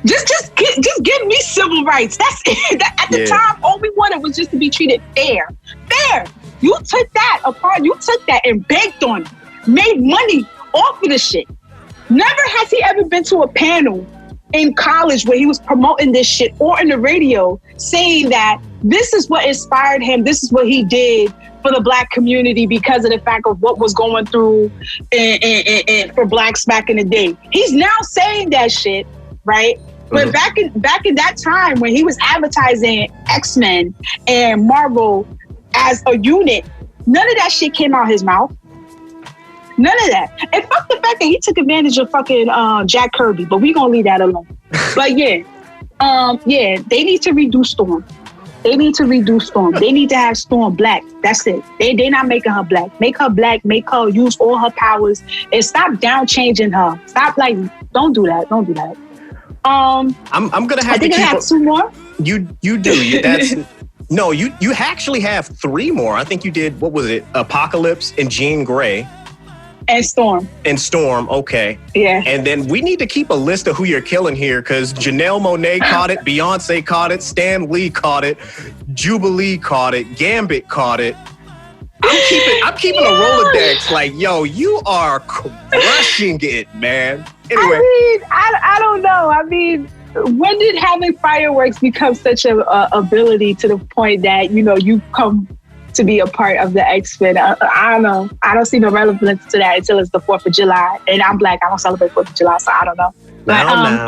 Just give me civil rights. That's it. At the time, all we wanted was just to be treated fair. Fair. You took that apart. You took that and banked on it. Made money off of the shit. Never has he ever been to a panel in college where he was promoting this shit or in the radio saying that this is what inspired him. This is what he did for the Black community because of the fact of what was going through and for Blacks back in the day. He's now saying that shit, right? But back in that time when he was advertising X-Men and Marvel as a unit, none of that shit came out his mouth. None of that. And fuck the fact that he took advantage of fucking Jack Kirby, but we gonna leave that alone. But they need to redo Storm. They need to have Storm Black. That's it. They not making her Black. Make her Black. Make her use all her powers and stop down changing her. Stop don't do that. Don't do that.
I'm gonna have to keep. I
have two more.
You do. That's. No, you actually have three more. I think you did, what was it? Apocalypse and Jean Grey.
And Storm.
Okay.
Yeah.
And then we need to keep a list of who you're killing here because Janelle Monáe caught it, Beyonce caught it, Stan Lee caught it, Jubilee caught it, Gambit caught it. I'm keeping a Rolodex you are crushing it, man. Anyway.
I don't know. When did having fireworks become such a ability to the point that, you come to be a part of the X-Men? I don't know. I don't see no relevance to that until it's the 4th of July. And I'm Black. I don't celebrate 4th of July, so I don't know.
Now.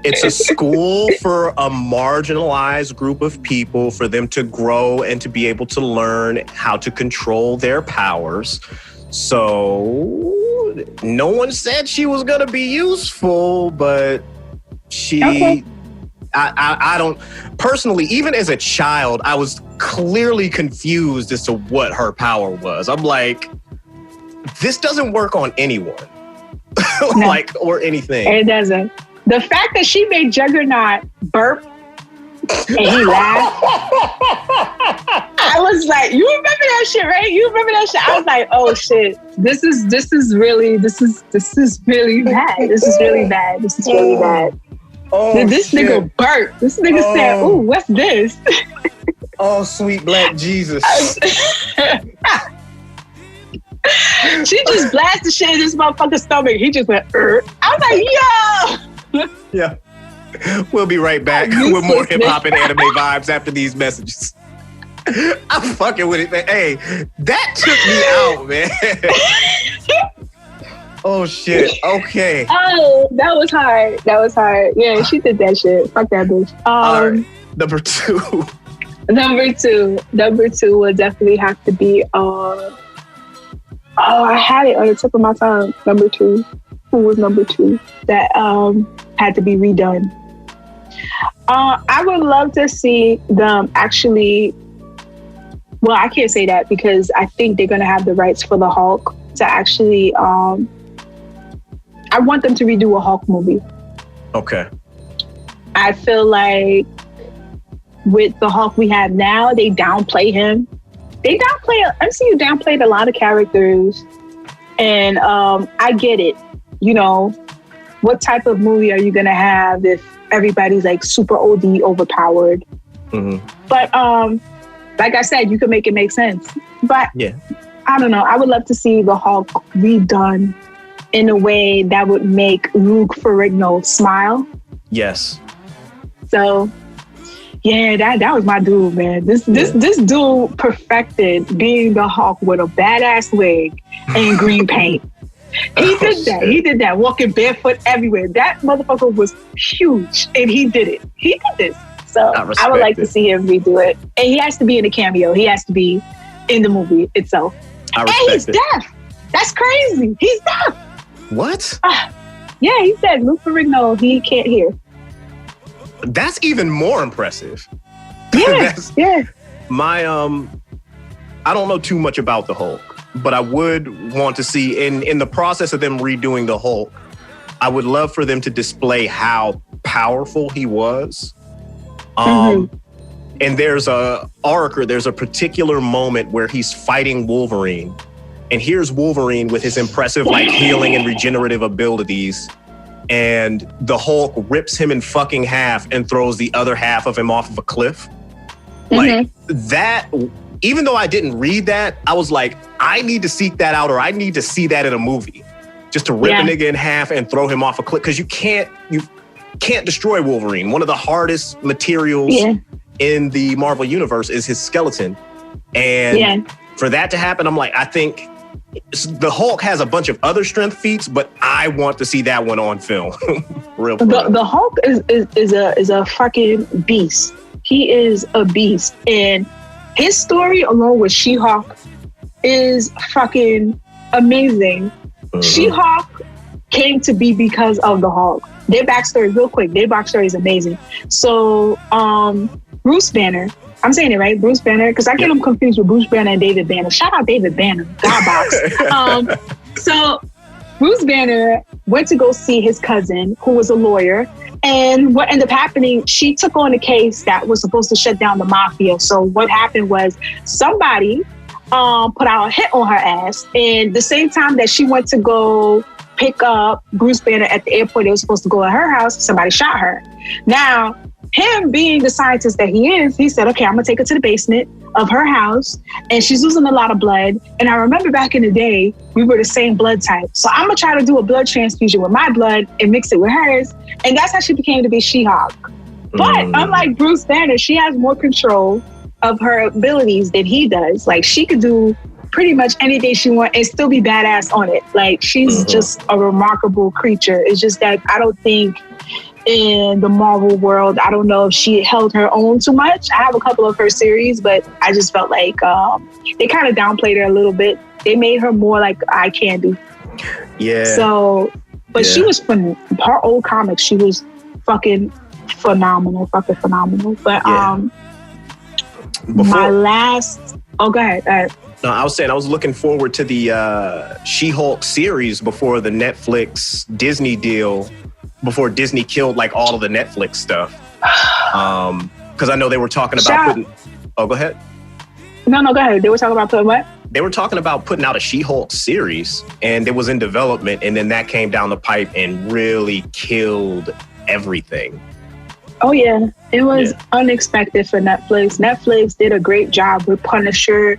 It's a school for a marginalized group of people for them to grow and to be able to learn how to control their powers. So no one said she was going to be useful, but I don't personally, even as a child, I was clearly confused as to what her power was. I'm like, this doesn't work on anyone. No. Or anything.
It doesn't. The fact that she made Juggernaut burp and he laughed. I was like, you remember that shit, right? You remember that shit? I was like, oh shit. This is really bad. This is really bad.
Oh,
this
shit.
Nigga burped. This nigga said, ooh, what's this?
Oh, sweet Black Jesus.
She just blasted shit in this motherfucker's stomach. He just went, I was like, yo!
Yeah. We'll be right back with more hip-hop and anime vibes after these messages. I'm fucking with it, man. Hey, that took me out, man. Oh, shit. Okay.
Oh, that was hard. Yeah, she did that shit. Fuck that bitch.
All right. Number two
would definitely have to be, I had it on the tip of my tongue. Number two. who was number 2 that had to be redone. I would love to see them actually. Well, I can't say that because I think they're going to have the rights for the Hulk to actually. I want them to redo a Hulk movie.
Okay.
I feel like with the Hulk we have now, they downplay him. MCU downplayed a lot of characters, and I get it. You know, what type of movie are you going to have if everybody's like super OD overpowered?
Mm-hmm.
But like I said, you can make it make sense. But
yeah,
I don't know. I would love to see the Hulk redone in a way that would make Luke Ferrigno smile.
Yes.
So, yeah, that was my dude, man. This dude perfected being the Hulk with a badass wig and green paint. He did that, walking barefoot everywhere. That motherfucker was huge, and he did it. He did this. So I would like to see him redo it. And he has to be in a cameo. He has to be in the movie itself. And he's deaf. That's crazy. He's deaf.
What?
Yeah, he said Luke Ferrigno, he can't hear.
That's even more impressive.
Yeah, yeah.
I don't know too much about the Hulk, but I would want to see in the process of them redoing the Hulk, I would love for them to display how powerful he was. And there's a particular moment where he's fighting Wolverine, and here's Wolverine with his impressive like healing and regenerative abilities, and the Hulk rips him in fucking half and throws the other half of him off of a cliff. Like that, even though I didn't read that, I was like, I need to seek that out, or I need to see that in a movie, just to rip a nigga in half and throw him off a cliff, because you can't destroy Wolverine. One of the hardest materials in the Marvel universe is his skeleton. And for that to happen, I'm like, I think the Hulk has a bunch of other strength feats, but I want to see that one on film. Real.
The Hulk is a fucking beast. He is a beast. And his story along with She-Hulk is fucking amazing. She-Hulk came to be because of the Hulk. Their backstory, real quick, is amazing. So, Bruce Banner, I'm saying it right, Bruce Banner, because I get him confused with Bruce Banner and David Banner. Shout out David Banner, Godbox. So, Bruce Banner went to go see his cousin, who was a lawyer. And what ended up happening, she took on a case that was supposed to shut down the mafia. So what happened was somebody put out a hit on her ass. And the same time that she went to go pick up Bruce Banner at the airport, they were supposed to go to her house, somebody shot her. Now, him being the scientist that he is, he said, okay, I'm gonna take her to the basement of her house, and she's losing a lot of blood. And I remember back in the day, we were the same blood type. So I'm gonna try to do a blood transfusion with my blood and mix it with hers. And that's how she became to be She-Hulk. But unlike Bruce Banner, she has more control of her abilities than he does. Like, she could do pretty much anything she wants and still be badass on it. Like, she's just a remarkable creature. It's just that I don't think in the Marvel world, I don't know if she held her own too much. I have a couple of her series, but I just felt like they kind of downplayed her a little bit. They made her more like eye candy. Yeah. So, but she was from her old comics. She was fucking phenomenal. But my last. Oh, go ahead.
No, I was saying I was looking forward to the She-Hulk series before the Netflix Disney deal, before Disney killed like all of the Netflix stuff. Because I know they were talking about putting. Oh, go ahead.
No, go ahead. They were talking about putting what?
They were talking about putting out a She-Hulk series, and it was in development, and then that came down the pipe and really killed everything.
Oh, yeah. It was unexpected for Netflix. Netflix did a great job with Punisher,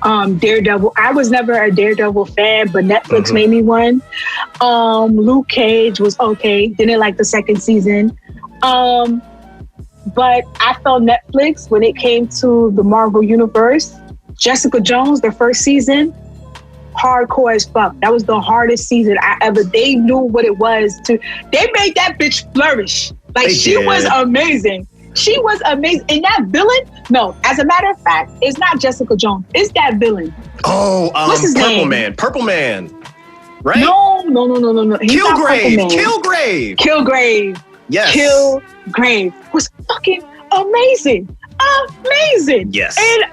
Daredevil. I was never a Daredevil fan, but Netflix made me one. Luke Cage was okay. Didn't like the second season. But I felt Netflix, when it came to the Marvel Universe, Jessica Jones, the first season, hardcore as fuck. That was the hardest season I ever. They knew what it was to. They made that bitch flourish. Like, she was amazing. She was amazing. And that villain, no, as a matter of fact, it's not Jessica Jones. It's that villain.
Oh,
what's his
Purple
name?
Man. Purple Man. right?
No. He's not
Kilgrave.
Purple Man. Kilgrave.
Yes.
Kilgrave was fucking amazing.
Yes.
And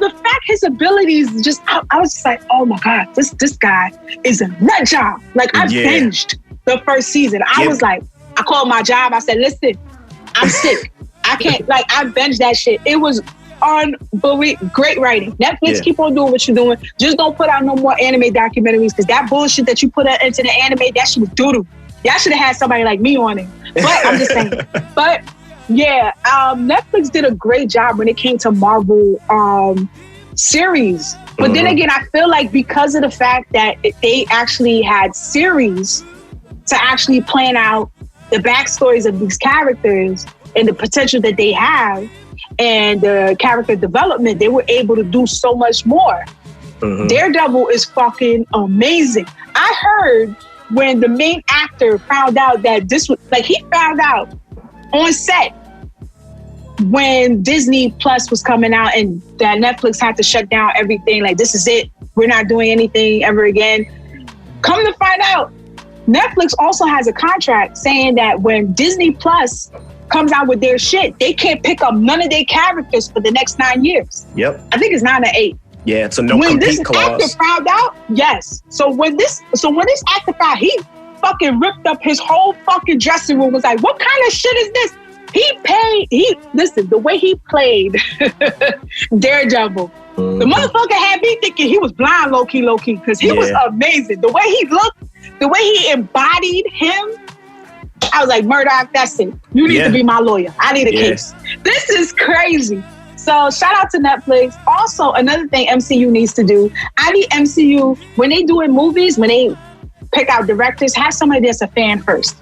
the fact his abilities just, I was just like, oh my God, this guy is a nut job. Like, I binged the first season. I was like, I called my job. I said, listen, I'm sick. I can't, like, I binged that shit. It was unbelievable. Great writing. Netflix, keep on doing what you're doing. Just don't put out no more anime documentaries, because that bullshit that you put into the anime, that shit was doo-doo. Y'all should have had somebody like me on it. But I'm just saying. But yeah, Netflix did a great job when it came to Marvel series. But then again, I feel like because of the fact that they actually had series to actually plan out the backstories of these characters and the potential that they have and the character development, they were able to do so much more. Daredevil is fucking amazing. I heard when the main actor found out that this was, like, he found out on set when Disney Plus was coming out and that Netflix had to shut down everything. Like, this is it. We're not doing anything ever again. Come to find out, Netflix also has a contract saying that when Disney Plus comes out with their shit, they can't pick up none of their characters for the next 9 years.
Yep.
I think it's 9 or 8.
Yeah, it's a no-compete clause.
When this actor found out, yes. So when this actor found, he fucking ripped up his whole fucking dressing room. Was like, what kind of shit is this? Listen, the way he played Daredevil, the motherfucker had me thinking he was blind low-key, because he was amazing. The way he looked, the way he embodied him, I was like, Murdoch, that's it. You need to be my lawyer. I need a case. This is crazy. So shout out to Netflix. Also, another thing MCU needs to do, I need MCU, when they doing movies, when they pick out directors, have somebody that's a fan first.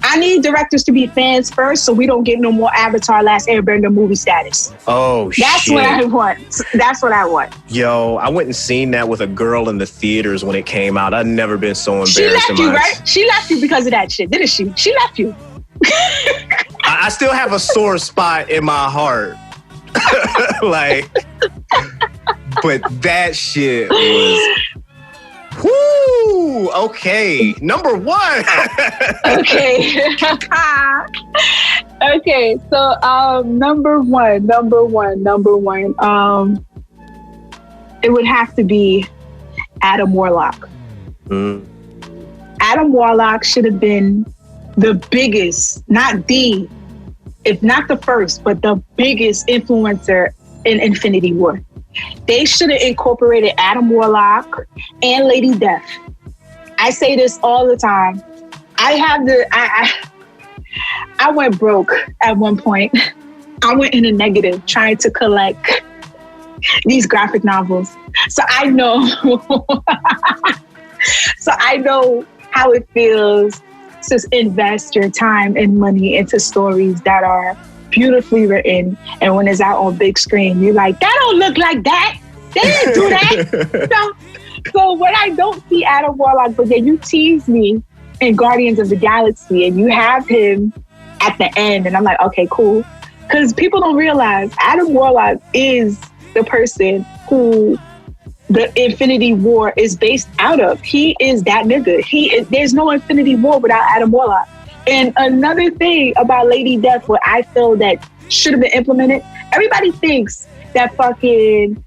I need directors to be fans first, so we don't get no more Avatar Last Airbender movie status.
Oh,
That's what I want. That's what I want.
Yo, I went and seen that with a girl in the theaters when it came out. I've never been so embarrassed.
She left you, right? She left you because of that shit, didn't she? She left you.
I still have a sore spot in my heart. Like, but that shit was... Whoo! Okay, number one.
Okay. Okay, so number one. It would have to be Adam Warlock. Adam Warlock should have been the biggest, if not the first, but the biggest influencer in Infinity War. They should have incorporated Adam Warlock and Lady Death. I say this all the time. I went broke at one point. I went in a negative trying to collect these graphic novels. So I know how it feels to invest your time and money into stories that are beautifully written, and when it's out on big screen, you're like, that don't look like that. They didn't do that. So when I don't see Adam Warlock, but then you tease me in Guardians of the Galaxy, and you have him at the end, and I'm like, okay, cool. Because people don't realize Adam Warlock is the person who the Infinity War is based out of. He is that nigga. There's no Infinity War without Adam Warlock. And another thing about Lady Death, what I feel that should have been implemented, everybody thinks that fucking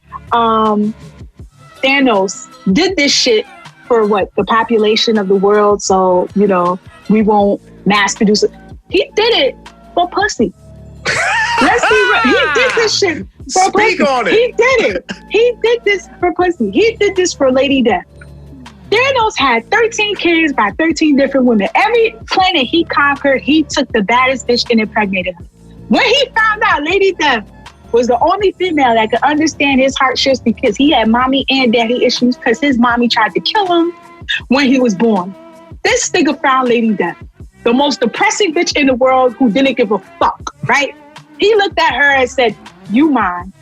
Thanos did this shit for what? The population of the world, so, you know, we won't mass produce it. He did it for pussy. Let's be real. He did this shit for
Speak
pussy.
on it.
He did it. He did this for pussy. He did this for Lady Death. Thanos had 13 kids by 13 different women. Every planet he conquered, he took the baddest bitch and impregnated her. When he found out Lady Death was the only female that could understand his hardships because he had mommy and daddy issues because his mommy tried to kill him when he was born. This nigga found Lady Death, the most depressing bitch in the world who didn't give a fuck, right? He looked at her and said, you mine.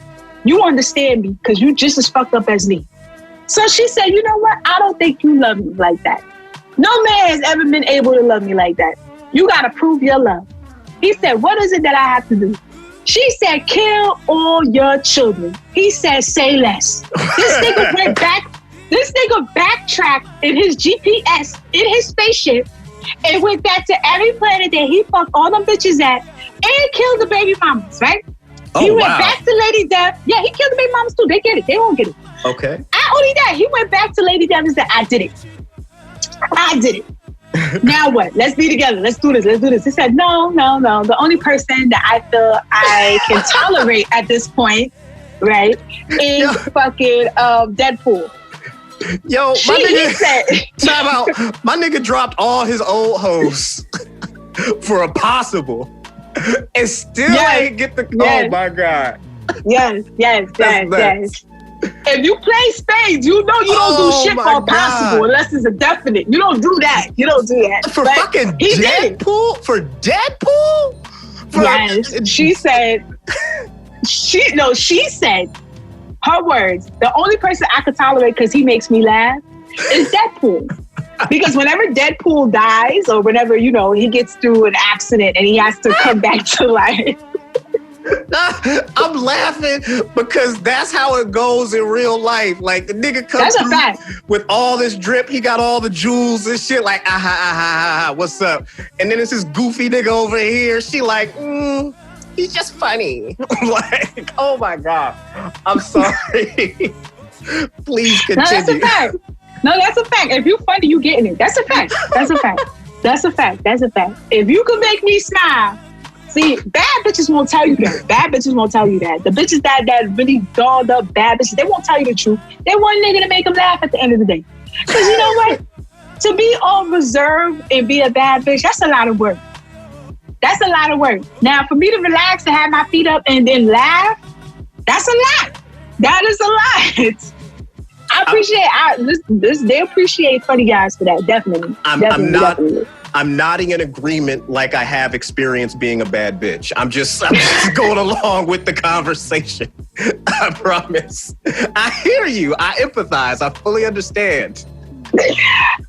You understand me because you just as fucked up as me. So she said, you know what? I don't think you love me like that. No man has ever been able to love me like that. You got to prove your love. He said, what is it that I have to do? She said, kill all your children. He said, say less. This nigga went back This nigga backtracked in his GPS, in his spaceship, and went back to every planet that he fucked all them bitches at and killed the baby mamas, right?
Oh,
he went
wow.
back to Lady Death. Yeah, he killed the baby mamas too. They get it. They won't get it.
Okay.
Not only that, he went back to Lady Death and said, I did it. I did it. Now what? Let's be together. Let's do this. Let's do this. He said, no. The only person that I feel I can tolerate at this point, right, is fucking Deadpool.
Yo, time out. My nigga dropped all his old hoes for a possible and still ain't get the... Oh, my God.
Yes. If you play spades, you know you don't do shit for a possible unless it's a definite. You don't do that.
For
but
fucking Deadpool? For Deadpool?
Yes. She said, she said, her words, the only person I could tolerate because he makes me laugh is Deadpool. Because whenever Deadpool dies or whenever, he gets through an accident and he has to come back to life.
I'm laughing because that's how it goes in real life. Like, the nigga comes through with all this drip. He got all the jewels and shit. Like, what's up? And then it's this goofy nigga over here. She like, he's just funny. Like, oh my God. I'm sorry. Please continue.
No, that's a fact. If you funny, you getting it. That's a fact. That's a fact. If you can make me smile. See, bad bitches won't tell you that. The bitches that really dolled up bad bitches, they won't tell you the truth. They want a nigga to make them laugh at the end of the day. Because you know what? To be all reserved and be a bad bitch, that's a lot of work. Now, for me to relax and have my feet up and then laugh, that's a lot. That is a lot. I appreciate they appreciate funny guys for that, definitely.
I'm nodding in agreement like I have experience being a bad bitch. I'm just going along with the conversation. I promise. I hear you. I empathize. I fully understand.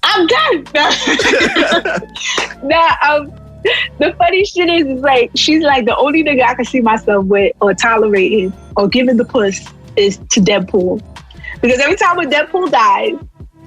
I'm done. The funny shit is like, she's like, the only nigga I can see myself with or tolerating or giving the puss is to Deadpool. Because every time when Deadpool dies,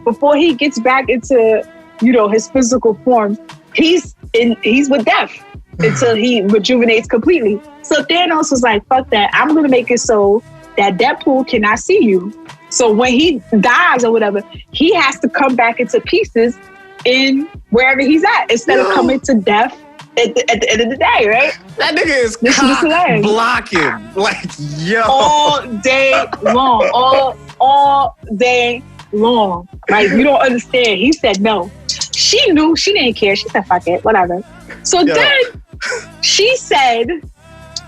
before he gets back into, his physical form, he's with death until he rejuvenates completely. So Thanos was like, fuck that. I'm going to make it so that Deadpool cannot see you. So when he dies or whatever, he has to come back into pieces in wherever he's at instead of coming to death at the end of the day, right?
That nigga is blocking. Like, yo.
All day long. All day long. Like, you don't understand. He said no. She knew. She didn't care. She said, fuck it, whatever. So then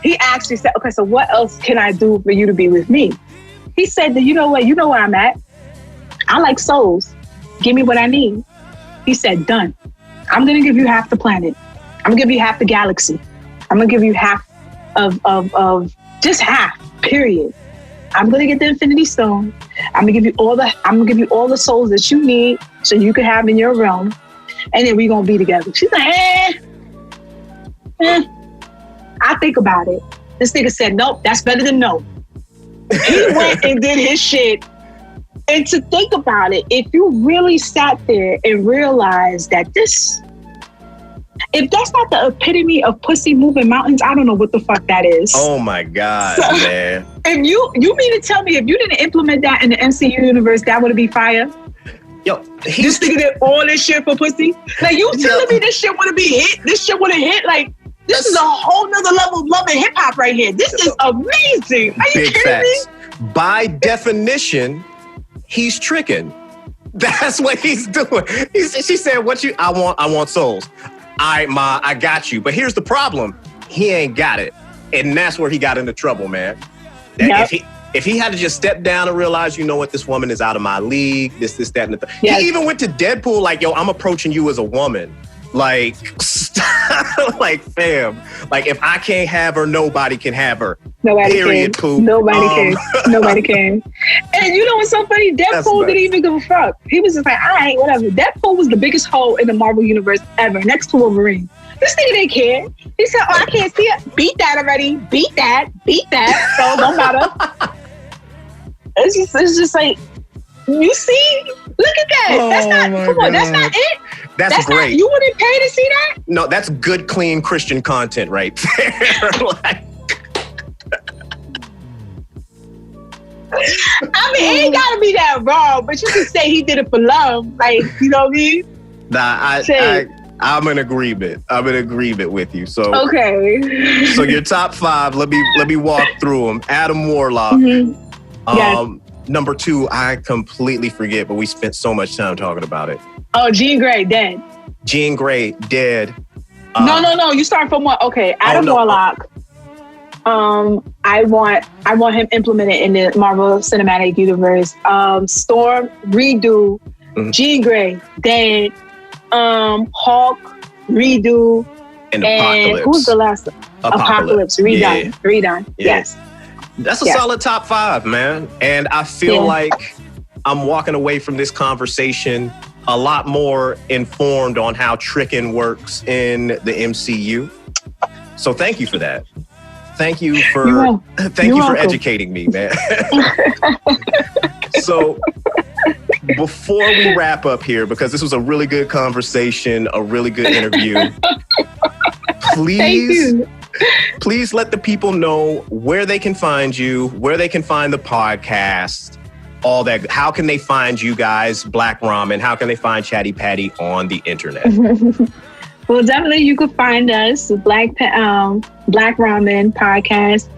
he actually said, okay, so what else can I do for you to be with me? He said, you know what? You know where I'm at. I like souls. Give me what I need. He said, done. I'm going to give you half the planet. I'm going to give you half the galaxy. I'm going to give you half of just half, period. I'm going to get the Infinity Stone. I'm going to give you all the souls that you need so you can have in your realm. And then we're going to be together. She's like, I think about it. This nigga said, nope, that's better than no. He went and did his shit. And to think about it, if you really sat there and realized that if that's not the epitome of pussy moving mountains, I don't know what the fuck that is.
Oh my God, man.
If you mean to tell me if you didn't implement that in the MCU universe, that would be fire?
Yo,
this nigga did all this shit for pussy? Like, you telling me this shit wouldn't be hit? This shit wouldn't hit? Like, this is a whole nother level of love and hip hop right here. This is amazing. Are you kidding me?
By definition, he's tricking. That's what he's doing. She said, I want souls. All right, Ma, I got you. But here's the problem. He ain't got it. And that's where he got into trouble, man.
Yep.
If he had to just step down and realize, you know what, this woman is out of my league, this, that, and the thing. Yes. He even went to Deadpool like, yo, I'm approaching you as a woman. Like, like, fam. Like, if I can't have her, nobody can have her.
Nobody
Period,
can.
Poop.
Nobody can. Nobody can. And you know what's so funny? Deadpool didn't even give a fuck. He was just like, all right, whatever. Deadpool was the biggest hole in the Marvel universe ever, next to Wolverine. This nigga didn't care. He said, I can't see it. Beat that already. Beat that. So don't matter. It's just like, You see? Look at that. That's not, come on, that's not it.
That's great.
You wouldn't pay to see that?
No, that's good, clean Christian content right there. Like,
I mean, it ain't gotta be that wrong, but you can say he did it for love. Like, you know what I mean?
Nah, I'm in agreement. I'm in agreement with you. So
okay.
So your top 5, let me walk through them. Adam Warlock.
Yes.
Number 2, I completely forget, but we spent so much time talking about it.
Oh, Jean Grey, dead.
Jean Grey, dead.
No. You start from what? Okay, Adam Warlock. I want him implemented in the Marvel Cinematic Universe. Storm, redo. Jean Grey, dead. Hulk, redo.
And Apocalypse.
Who's the last? Apocalypse, redone.
Yeah.
Redone.
Yeah.
Yes.
That's a solid top 5, man. And I feel like I'm walking away from this conversation a lot more informed on how tricking works in the MCU. So thank you for that. Thank you for educating me, man. So before we wrap up here, because this was a really good conversation, a really good interview, please let the people know where they can find you, where they can find the podcast, all that. How can they find you guys, Black Ramen? How can they find Chatty Patty on the internet?
Well, definitely you can find us, Black Ramen Podcast,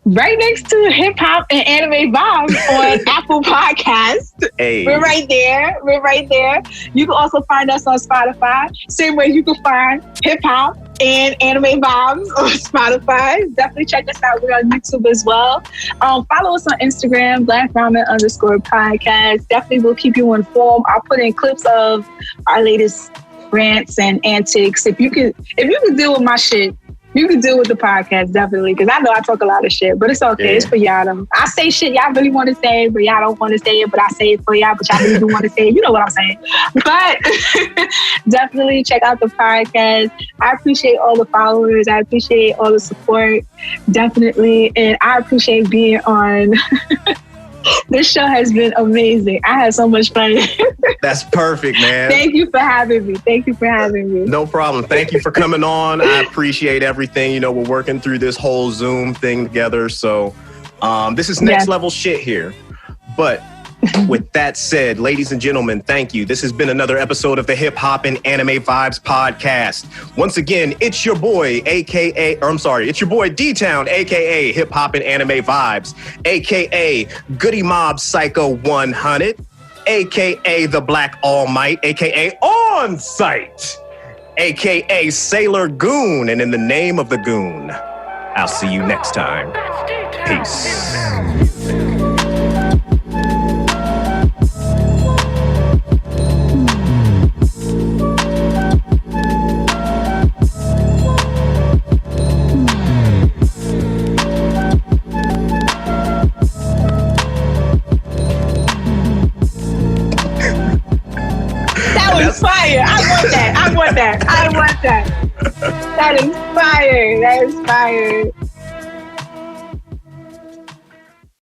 right next to Hip Hop and Anime Vibes on Apple Podcasts.
Hey.
We're right there. You can also find us on Spotify. Same way you can find Hip Hop and Anime Vibes on Spotify. Definitely check us out. We're on YouTube as well. Follow us on Instagram, Black Ramen _podcast. Definitely will keep you informed. I'll put in clips of our latest rants and antics. If you can deal with my shit, you can deal with the podcast, definitely, because I know I talk a lot of shit, but it's okay. Yeah. It's for y'all. I say shit y'all really want to say, but y'all don't want to say it, but I say it for y'all, but y'all really do want to say it. You know what I'm saying. But definitely check out the podcast. I appreciate all the followers. I appreciate all the support. Definitely. And I appreciate being on... This show has been amazing. I had so much fun.
That's perfect, man.
Thank you for having me.
No problem. Thank you for coming on. I appreciate everything. You know, we're working through this whole Zoom thing together. So this is next level shit here. But with that said, ladies and gentlemen, thank you. This has been another episode of the Hip Hop and Anime Vibes podcast. Once again, it's your boy, it's your boy DTown, aka Hip Hop and Anime Vibes, aka Goody Mob Psycho 100, aka The Black All Might, aka On Site, aka Sailor Goon. And in the name of the Goon, I'll see you next time. Peace.
Fire. I want that. That is fire.